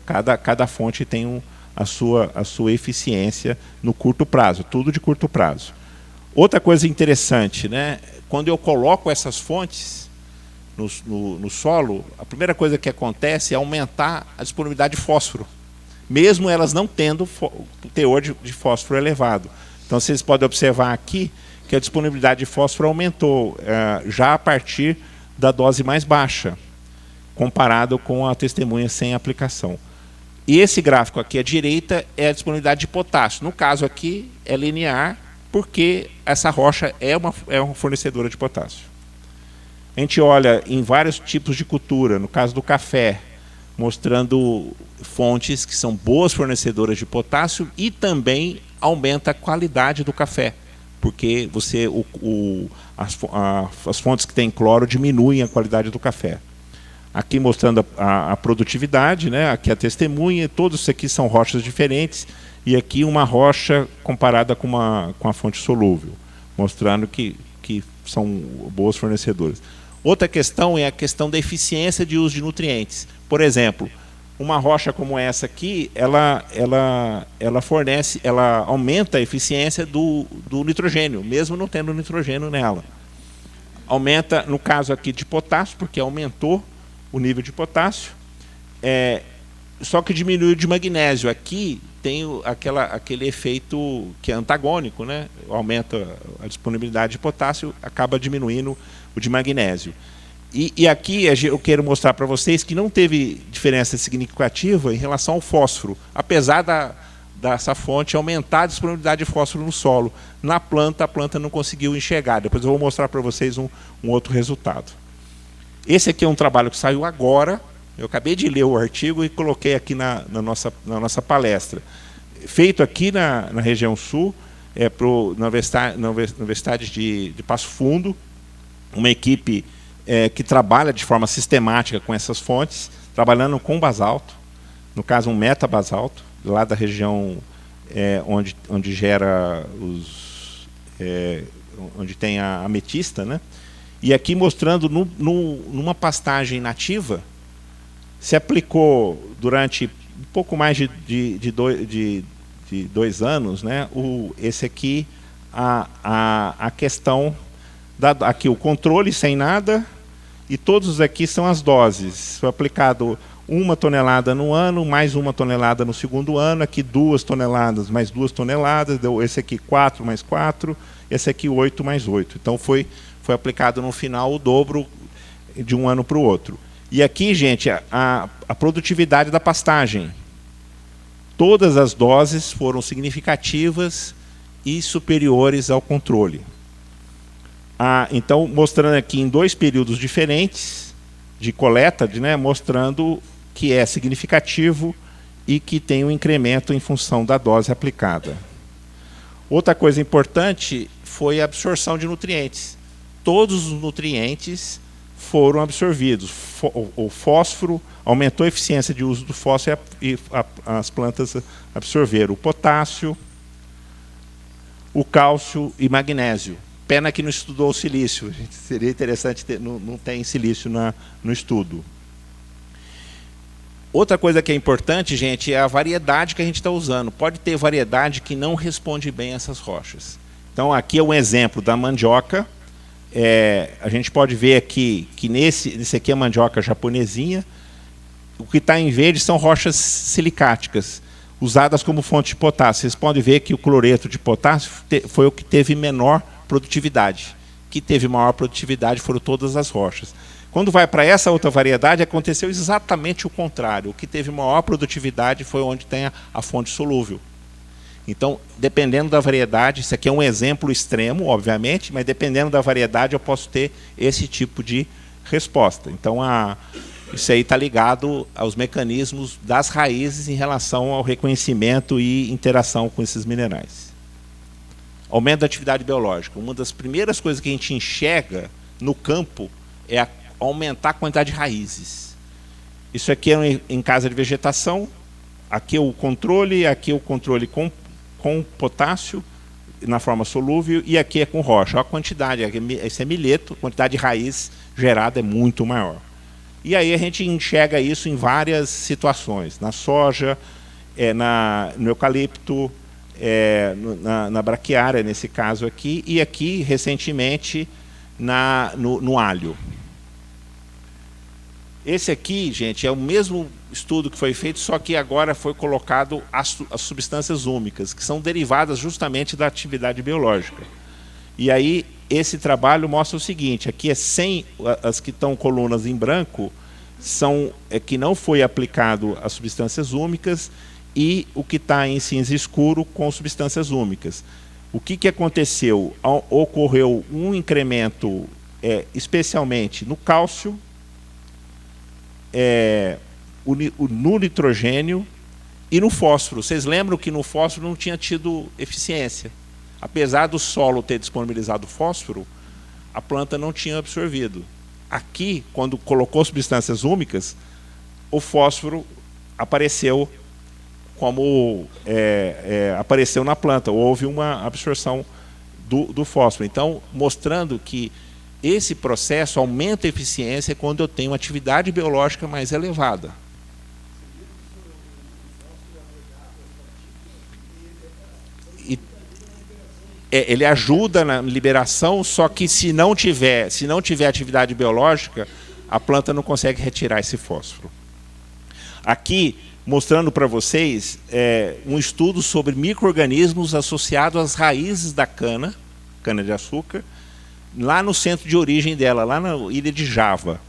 cada fonte tem a sua eficiência no curto prazo, tudo de curto prazo. Outra coisa interessante, né, quando eu coloco essas fontes no solo, a primeira coisa que acontece é aumentar a disponibilidade de fósforo, mesmo elas não tendo teor de fósforo elevado. Então, vocês podem observar aqui que a disponibilidade de fósforo aumentou já a partir da dose mais baixa, comparado com a testemunha sem aplicação. E esse gráfico aqui à direita é a disponibilidade de potássio. No caso aqui é linear, porque essa rocha é uma fornecedora de potássio. A gente olha em vários tipos de cultura, no caso do café, mostrando fontes que são boas fornecedoras de potássio e também aumenta a qualidade do café, porque as fontes que têm cloro diminuem a qualidade do café. Aqui mostrando a produtividade, né? Aqui a testemunha, todos isso aqui são rochas diferentes, e aqui uma rocha comparada com a fonte solúvel, mostrando que são boas fornecedoras. Outra questão é a questão da eficiência de uso de nutrientes. Por exemplo, uma rocha como essa aqui, ela aumenta a eficiência do nitrogênio, mesmo não tendo nitrogênio nela. Aumenta, no caso aqui, de potássio, porque aumentou o nível de potássio, só que diminuiu de magnésio. Aqui tem aquele efeito que é antagônico, né? Aumenta a disponibilidade de potássio, acaba diminuindo o de magnésio. E aqui eu quero mostrar para vocês que não teve diferença significativa em relação ao fósforo, apesar dessa fonte aumentar a disponibilidade de fósforo no solo. Na planta, a planta não conseguiu enxergar. Depois eu vou mostrar para vocês um outro resultado. Esse aqui é um trabalho que saiu agora. Eu acabei de ler o artigo e coloquei aqui na nossa palestra. Feito aqui na região sul, na Universidade de Passo Fundo, uma equipe que trabalha de forma sistemática com essas fontes, trabalhando com basalto, no caso um metabasalto, lá da região onde gera onde tem a ametista, né? E aqui mostrando numa pastagem nativa, se aplicou durante um pouco mais de 2 anos, né? Esse aqui, a questão, aqui o controle sem nada, e todos aqui são as doses. Foi aplicado 1 tonelada no ano, mais 1 tonelada no segundo ano, aqui 2 toneladas, mais 2 toneladas, deu esse aqui 4 mais 4, esse aqui 8 mais 8. Então foi aplicado no final o dobro de um ano para o outro. E aqui, gente, a produtividade da pastagem. Todas as doses foram significativas e superiores ao controle. Então, mostrando aqui em 2 períodos diferentes de coleta, né, mostrando que é significativo e que tem um incremento em função da dose aplicada. Outra coisa importante foi a absorção de nutrientes. Todos os nutrientes foram absorvidos. O fósforo aumentou a eficiência de uso do fósforo e as plantas absorveram o potássio, o cálcio e magnésio. Pena que não estudou o silício. Seria interessante ter, não tem silício no estudo. Outra coisa que é importante, gente, é a variedade que a gente está usando. Pode ter variedade que não responde bem a essas rochas. Então, aqui é um exemplo da mandioca. A gente pode ver aqui que nesse aqui é a mandioca japonesinha. O que está em verde são rochas silicáticas, usadas como fonte de potássio. Vocês podem ver que o cloreto de potássio foi o que teve menor produtividade. O que teve maior produtividade foram todas as rochas. Quando vai para essa outra variedade, aconteceu exatamente o contrário. O que teve maior produtividade foi onde tem a fonte solúvel. Então, dependendo da variedade, isso aqui é um exemplo extremo, obviamente, mas dependendo da variedade eu posso ter esse tipo de resposta. Então, isso aí está ligado aos mecanismos das raízes em relação ao reconhecimento e interação com esses minerais. Aumento da atividade biológica. Uma das primeiras coisas que a gente enxerga no campo é aumentar a quantidade de raízes. Isso aqui é em casa de vegetação, aqui é o controle com potássio na forma solúvel e aqui é com rocha. A quantidade, esse é milheto, a quantidade de raiz gerada é muito maior. E aí a gente enxerga isso em várias situações, na soja, no eucalipto, na braquiária, nesse caso aqui, e aqui, recentemente, no alho. Esse aqui, gente, é o mesmo estudo que foi feito, só que agora foi colocado as substâncias úmicas, que são derivadas justamente da atividade biológica. E aí, esse trabalho mostra o seguinte, aqui as que estão colunas em branco, são que não foi aplicado as substâncias úmicas, e o que está em cinza escuro com substâncias úmicas. O que aconteceu? Ocorreu um incremento, especialmente no cálcio, no nitrogênio e no fósforo. Vocês lembram que no fósforo não tinha tido eficiência. Apesar do solo ter disponibilizado fósforo, a planta não tinha absorvido. aqui, quando colocou substâncias úmicas, o fósforo apareceu como apareceu na planta, houve uma absorção do fósforo. Então, mostrando que esse processo aumenta a eficiência quando eu tenho uma atividade biológica mais elevada. Ele ajuda na liberação, só que se não tiver atividade biológica, a planta não consegue retirar esse fósforo. Aqui, mostrando para vocês um estudo sobre micro-organismos associados às raízes da cana-de-açúcar, lá no centro de origem dela, lá na ilha de Java.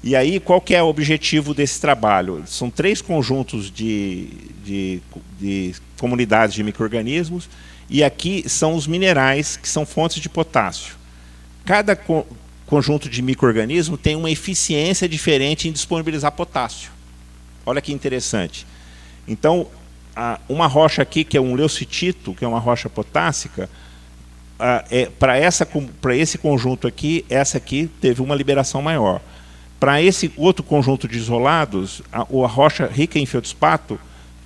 E aí, qual que é o objetivo desse trabalho? São 3 conjuntos de comunidades de micro-organismos, e aqui são os minerais que são fontes de potássio. Cada conjunto de micro-organismo tem uma eficiência diferente em disponibilizar potássio. Olha que interessante. Então, uma rocha aqui, que é um leucitito, que é uma rocha potássica, para esse conjunto aqui, essa aqui teve uma liberação maior. Para esse outro conjunto de isolados, a rocha rica em feldspato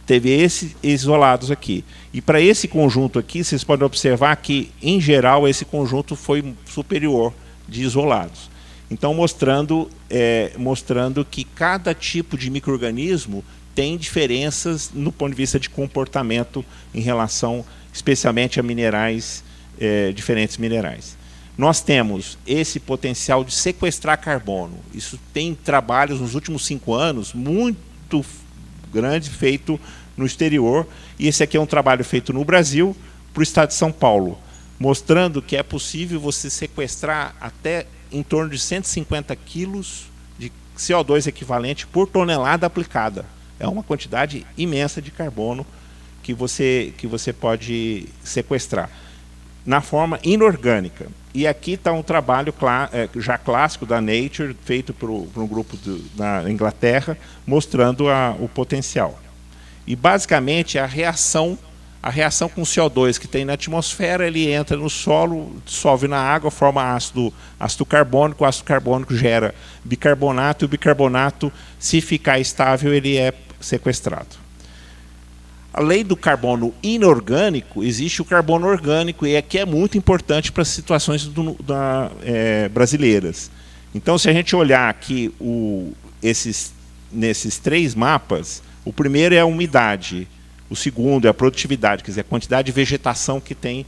teve esses isolados aqui. E para esse conjunto aqui, vocês podem observar que, em geral, esse conjunto foi superior de isolados. Então, mostrando que cada tipo de micro-organismo tem diferenças no ponto de vista de comportamento em relação, especialmente a minerais, diferentes minerais. Nós temos esse potencial de sequestrar carbono. Isso tem trabalhos nos últimos 5 anos muito grande feito no exterior, e esse aqui é um trabalho feito no Brasil para o estado de São Paulo, mostrando que é possível você sequestrar até em torno de 150 quilos de CO2 equivalente por tonelada aplicada. É uma quantidade imensa de carbono que você pode sequestrar na forma inorgânica. E aqui está um trabalho já clássico da Nature, feito por um grupo da Inglaterra, mostrando o potencial. E, basicamente, a reação com CO2 que tem na atmosfera, ele entra no solo, dissolve na água, forma ácido carbônico, o ácido carbônico gera bicarbonato, e o bicarbonato, se ficar estável, ele é sequestrado. Além do carbono inorgânico, existe o carbono orgânico, e aqui é muito importante para as situações brasileiras. Então, se a gente olhar aqui nesses 3 mapas, o primeiro é a umidade, o segundo é a produtividade, quer dizer, a quantidade de vegetação que tem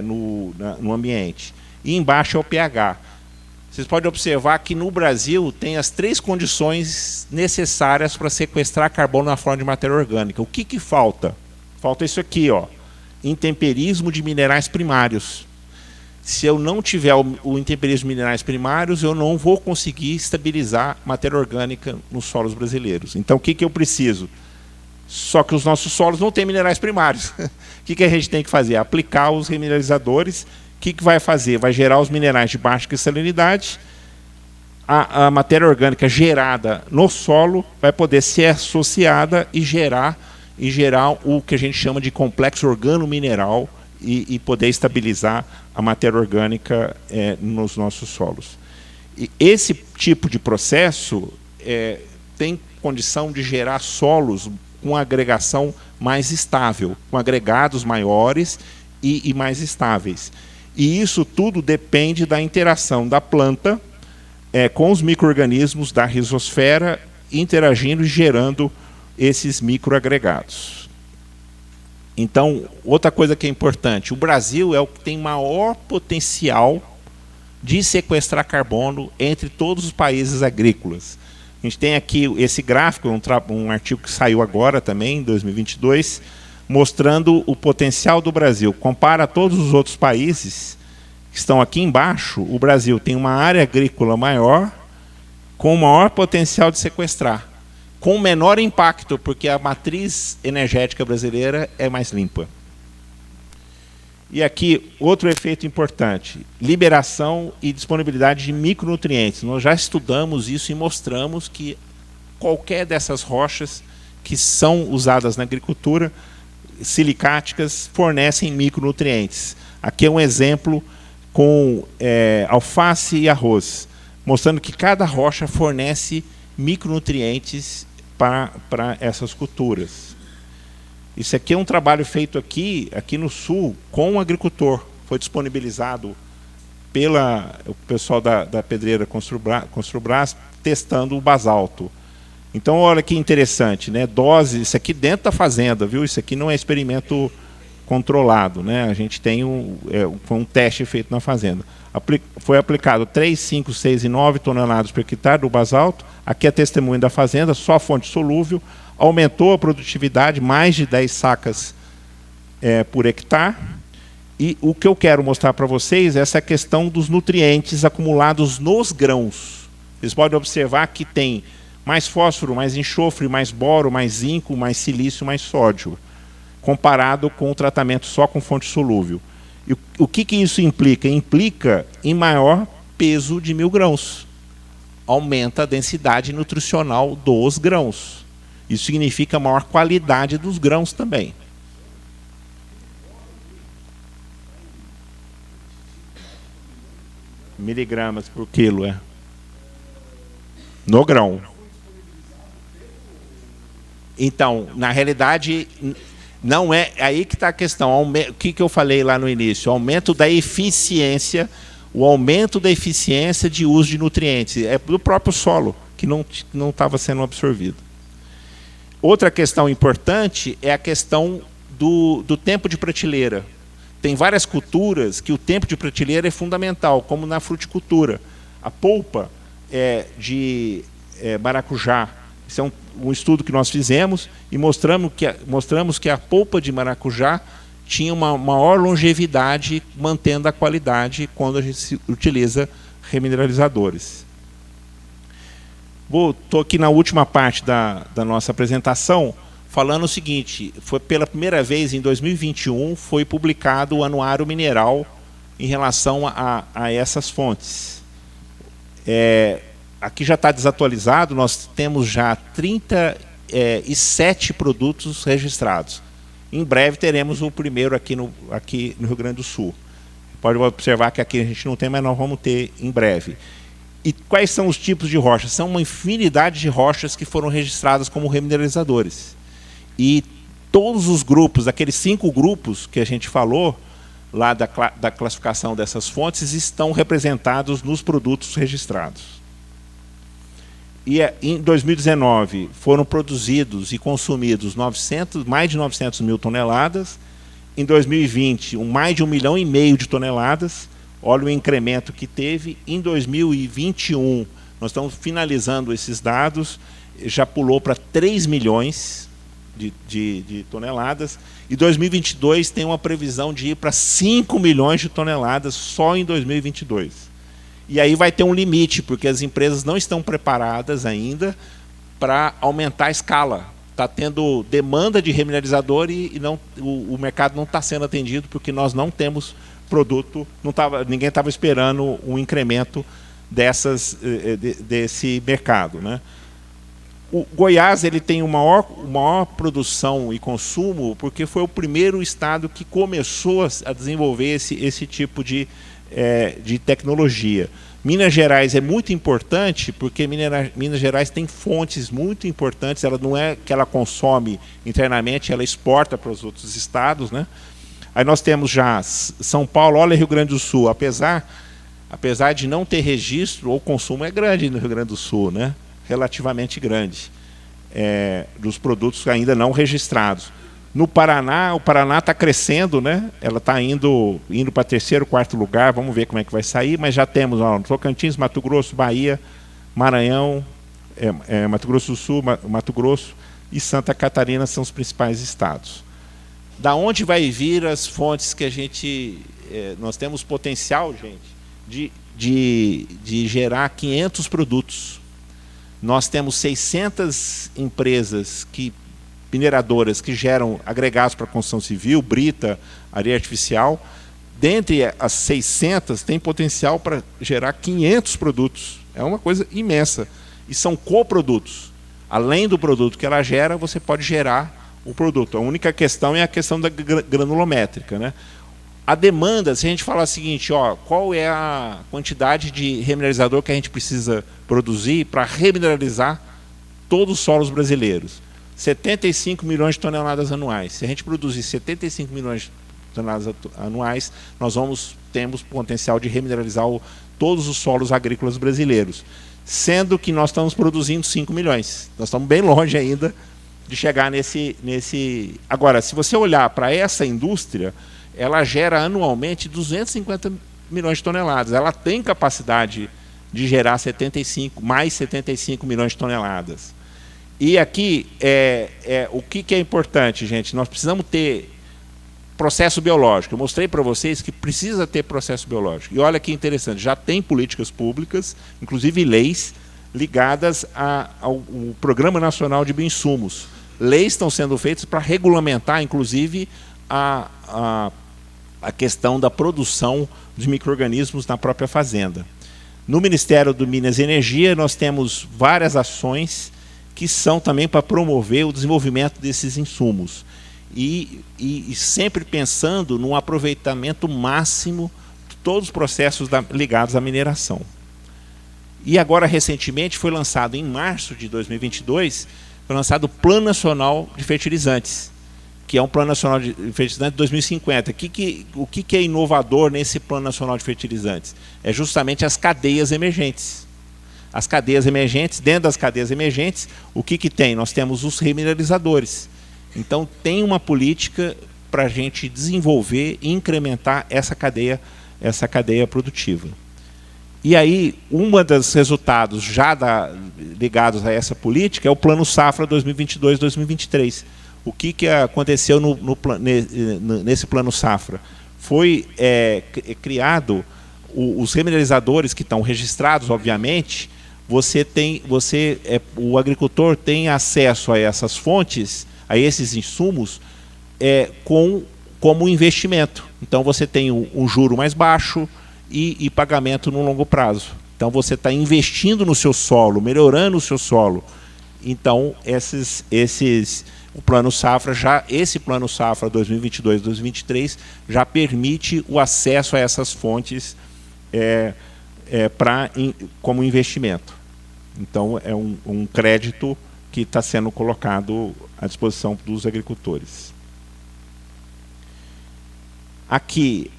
no ambiente. E embaixo é o pH. Vocês podem observar que no Brasil tem as 3 condições necessárias para sequestrar carbono na forma de matéria orgânica. O que falta? Falta isso aqui, ó, intemperismo de minerais primários. Se eu não tiver o intemperismo de minerais primários, eu não vou conseguir estabilizar matéria orgânica nos solos brasileiros. Então, o que eu preciso? Só que os nossos solos não têm minerais primários. O que a gente tem que fazer? Aplicar os remineralizadores. O que vai fazer? Vai gerar os minerais de baixa cristalinidade. A matéria orgânica gerada no solo vai poder ser associada e gerar o que a gente chama de complexo organo-mineral e poder estabilizar a matéria orgânica nos nossos solos. E esse tipo de processo tem condição de gerar solos com agregação mais estável, com agregados maiores e mais estáveis. E isso tudo depende da interação da planta com os micro-organismos da rizosfera, interagindo e gerando esses microagregados. Então, outra coisa que é importante, o Brasil é o que tem maior potencial de sequestrar carbono entre todos os países agrícolas. A gente tem aqui esse gráfico, um artigo que saiu agora também, em 2022, mostrando o potencial do Brasil. Compara todos os outros países que estão aqui embaixo, o Brasil tem uma área agrícola maior, com maior potencial de sequestrar, com menor impacto, porque a matriz energética brasileira é mais limpa. E aqui, outro efeito importante, liberação e disponibilidade de micronutrientes. Nós já estudamos isso e mostramos que qualquer dessas rochas que são usadas na agricultura, silicáticas, fornecem micronutrientes. Aqui é um exemplo com alface e arroz. mostrando que cada rocha fornece micronutrientes para essas culturas. Isso aqui é um trabalho feito aqui no sul com o agricultor. Foi disponibilizado pelo pessoal da pedreira Construbras testando o basalto. Então, olha que interessante, né? Dose, isso aqui dentro da fazenda, viu? Isso aqui não é experimento controlado, né? A gente tem foi um teste feito na fazenda. Foi aplicado 3, 5, 6 e 9 toneladas por hectare do basalto. Aqui é testemunho da fazenda, só fonte solúvel. Aumentou a produtividade, mais de 10 sacas por hectare. E o que eu quero mostrar para vocês é essa questão dos nutrientes acumulados nos grãos. Vocês podem observar que tem mais fósforo, mais enxofre, mais boro, mais zinco, mais silício, mais sódio, comparado com o tratamento só com fonte solúvel. E o que isso implica? Implica em maior peso de 1000 grãos. Aumenta a densidade nutricional dos grãos. Isso significa maior qualidade dos grãos também. Miligramas por quilo, no grão. Então, na realidade, não é aí que está a questão. O que eu falei lá no início? O aumento da eficiência, o aumento da eficiência de uso de nutrientes. É do próprio solo, que não estava sendo absorvido. Outra questão importante é a questão do tempo de prateleira. Tem várias culturas que o tempo de prateleira é fundamental, como na fruticultura. A polpa de maracujá. Isso é um estudo que nós fizemos e mostramos que a polpa de maracujá tinha uma maior longevidade, mantendo a qualidade quando a gente utiliza remineralizadores. Estou aqui na última parte da nossa apresentação, falando o seguinte: foi pela primeira vez em 2021 foi publicado o Anuário Mineral em relação a essas fontes. Aqui já está desatualizado, nós temos já 37 produtos registrados. Em breve teremos o primeiro aqui no Rio Grande do Sul. Pode observar que aqui a gente não tem, mas nós vamos ter em breve. E quais são os tipos de rochas? São uma infinidade de rochas que foram registradas como remineralizadores. E todos os grupos, aqueles 5 grupos que a gente falou, lá da classificação dessas fontes, estão representados nos produtos registrados. E em 2019 foram produzidos e consumidos mais de 900 mil toneladas. Em 2020, mais de 1,5 milhão de toneladas. Olha o incremento que teve. Em 2021, nós estamos finalizando esses dados, já pulou para 3 milhões de toneladas. E 2022 tem uma previsão de ir para 5 milhões de toneladas só em 2022. E aí vai ter um limite, porque as empresas não estão preparadas ainda para aumentar a escala. Está tendo demanda de remineralizador e o mercado não está sendo atendido, porque nós não temos produto, ninguém estava esperando um incremento desse mercado, né? O Goiás ele tem maior produção e consumo, porque foi o primeiro estado que começou a desenvolver esse tipo de tecnologia. Minas Gerais é muito importante porque Minas Gerais tem fontes muito importantes. Ela não é que ela consome internamente, ela exporta para os outros estados, né? Aí nós temos já São Paulo, olha Rio Grande do Sul, apesar de não ter registro, o consumo é grande no Rio Grande do Sul, né? Relativamente grande, dos produtos ainda não registrados. No Paraná, o Paraná está crescendo, né? Ela está indo para 3º, 4º lugar, vamos ver como é que vai sair, mas já temos Tocantins, Mato Grosso, Bahia, Maranhão, Mato Grosso do Sul, Mato Grosso e Santa Catarina são os principais estados. Da onde vai vir as fontes que a gente... nós temos potencial, gente, de gerar 500 produtos. Nós temos 600 empresas mineradoras que geram agregados para construção civil, brita, areia artificial. Dentre as 600, tem potencial para gerar 500 produtos. É uma coisa imensa. E são coprodutos. Além do produto que ela gera, você pode gerar o produto. A única questão é a questão da granulométrica, né? A demanda, se a gente falar o seguinte, ó, qual é a quantidade de remineralizador que a gente precisa produzir para remineralizar todos os solos brasileiros? 75 milhões de toneladas anuais. Se a gente produzir 75 milhões de toneladas anuais, nós temos potencial de remineralizar todos os solos agrícolas brasileiros. Sendo que nós estamos produzindo 5 milhões. Nós estamos bem longe ainda de chegar nesse... Agora, se você olhar para essa indústria, ela gera anualmente 250 milhões de toneladas. Ela tem capacidade de gerar mais 75 milhões de toneladas. E aqui, o que é importante, gente? Nós precisamos ter processo biológico. Eu mostrei para vocês que precisa ter processo biológico. E olha que interessante, já tem políticas públicas, inclusive leis, ligadas ao Programa Nacional de Bioinsumos. Leis estão sendo feitas para regulamentar, inclusive, a questão da produção de micro-organismos na própria fazenda. No Ministério do Minas e Energia, nós temos várias ações que são também para promover o desenvolvimento desses insumos. E sempre pensando num aproveitamento máximo de todos os processos ligados à mineração. E agora, recentemente, foi lançado, em março de 2022, foi lançado o Plano Nacional de Fertilizantes, que é um Plano Nacional de Fertilizantes de 2050. O que é inovador nesse Plano Nacional de Fertilizantes? É justamente as cadeias emergentes. As cadeias emergentes, dentro das cadeias emergentes, o que tem? Nós temos os remineralizadores. Então, tem uma política para a gente desenvolver e incrementar essa cadeia produtiva. E aí, um dos resultados já ligados a essa política é o Plano Safra 2022-2023. O que aconteceu nesse Plano Safra? Foi criado os remineralizadores que estão registrados, obviamente. O agricultor tem acesso a essas fontes, a esses insumos, como investimento. Então, você tem um juro mais baixo e pagamento no longo prazo. Então, você está investindo no seu solo, melhorando o seu solo. Então, o Plano Safra, esse Plano Safra 2022-2023 já permite o acesso a essas fontes como investimento. Então, é um crédito que está sendo colocado à disposição dos agricultores. Aqui,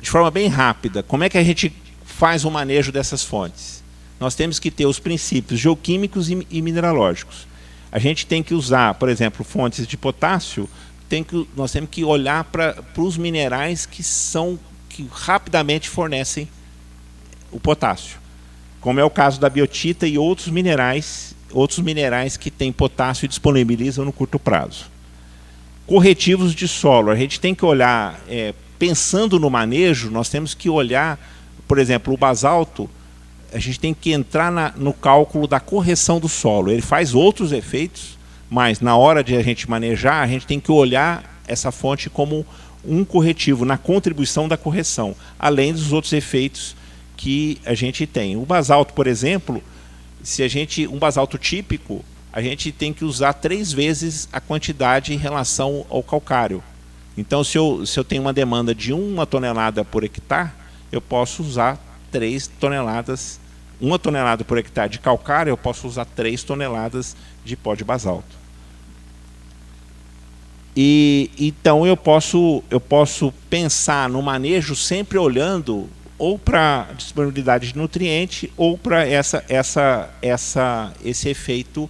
de forma bem rápida, como é que a gente faz o manejo dessas fontes? Nós temos que ter os princípios geoquímicos e mineralógicos. A gente tem que usar, por exemplo, fontes de potássio, nós temos que olhar para os minerais que rapidamente fornecem o potássio, como é o caso da biotita e outros minerais que têm potássio e disponibilizam no curto prazo. Corretivos de solo, a gente tem que olhar, pensando no manejo, nós temos que olhar, por exemplo, o basalto, a gente tem que entrar no cálculo da correção do solo. Ele faz outros efeitos, mas na hora de a gente manejar, a gente tem que olhar essa fonte como um corretivo, na contribuição da correção, além dos outros efeitos que a gente tem. O basalto, por exemplo, um basalto típico, a gente tem que usar 3 vezes a quantidade em relação ao calcário. Então, se eu tenho uma demanda de 1 tonelada por hectare, eu posso usar 3 toneladas, 1 tonelada por hectare de calcário, eu posso usar 3 toneladas de pó de basalto. Então, eu posso pensar no manejo sempre olhando ou para a disponibilidade de nutriente ou para esse efeito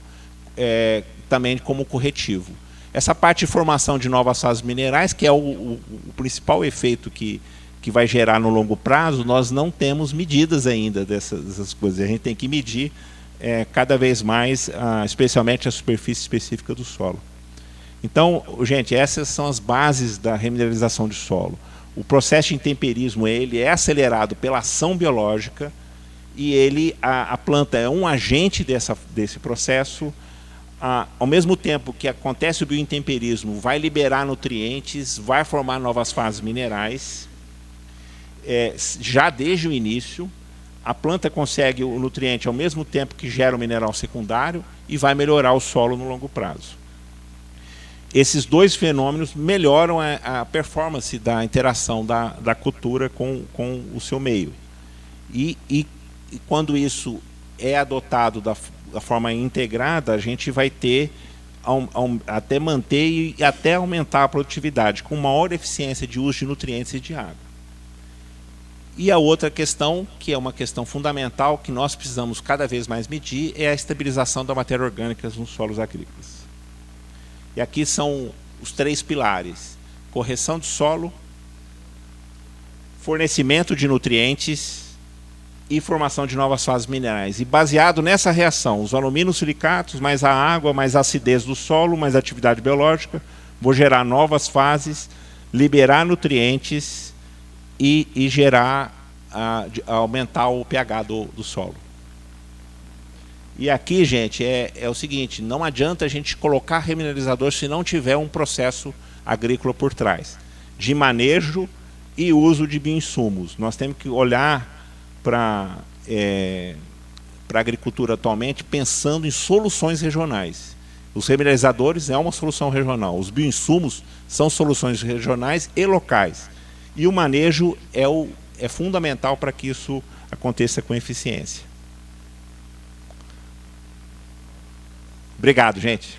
também como corretivo. Essa parte de formação de novas fases minerais, que é o principal efeito que vai gerar no longo prazo, nós não temos medidas ainda dessas coisas. A gente tem que medir cada vez mais, especialmente a superfície específica do solo. Então, gente, essas são as bases da remineralização de solo. O processo de intemperismo ele é acelerado pela ação biológica e a planta é um agente desse processo. Ao mesmo tempo que acontece o biointemperismo, vai liberar nutrientes, vai formar novas fases minerais. Já desde o início, a planta consegue o nutriente ao mesmo tempo que gera o mineral secundário e vai melhorar o solo no longo prazo. esses dois fenômenos melhoram a performance da interação da cultura com o seu meio. E quando isso é adotado da forma integrada, a gente vai ter até manter e até aumentar a produtividade, com maior eficiência de uso de nutrientes e de água. E a outra questão, que é uma questão fundamental, que nós precisamos cada vez mais medir, é a estabilização da matéria orgânica nos solos agrícolas. E aqui são os 3 pilares: correção do solo, fornecimento de nutrientes e formação de novas fases minerais. E baseado nessa reação, os aluminosilicatos, mais a água, mais a acidez do solo, mais a atividade biológica, vou gerar novas fases, liberar nutrientes e gerar, aumentar o pH do solo. E aqui, gente, é o seguinte: não adianta a gente colocar remineralizador se não tiver um processo agrícola por trás, de manejo e uso de bioinsumos. Nós temos que olhar para a agricultura atualmente pensando em soluções regionais. Os remineralizadores é uma solução regional, os bioinsumos são soluções regionais e locais. E o manejo é fundamental para que isso aconteça com eficiência. Obrigado, gente.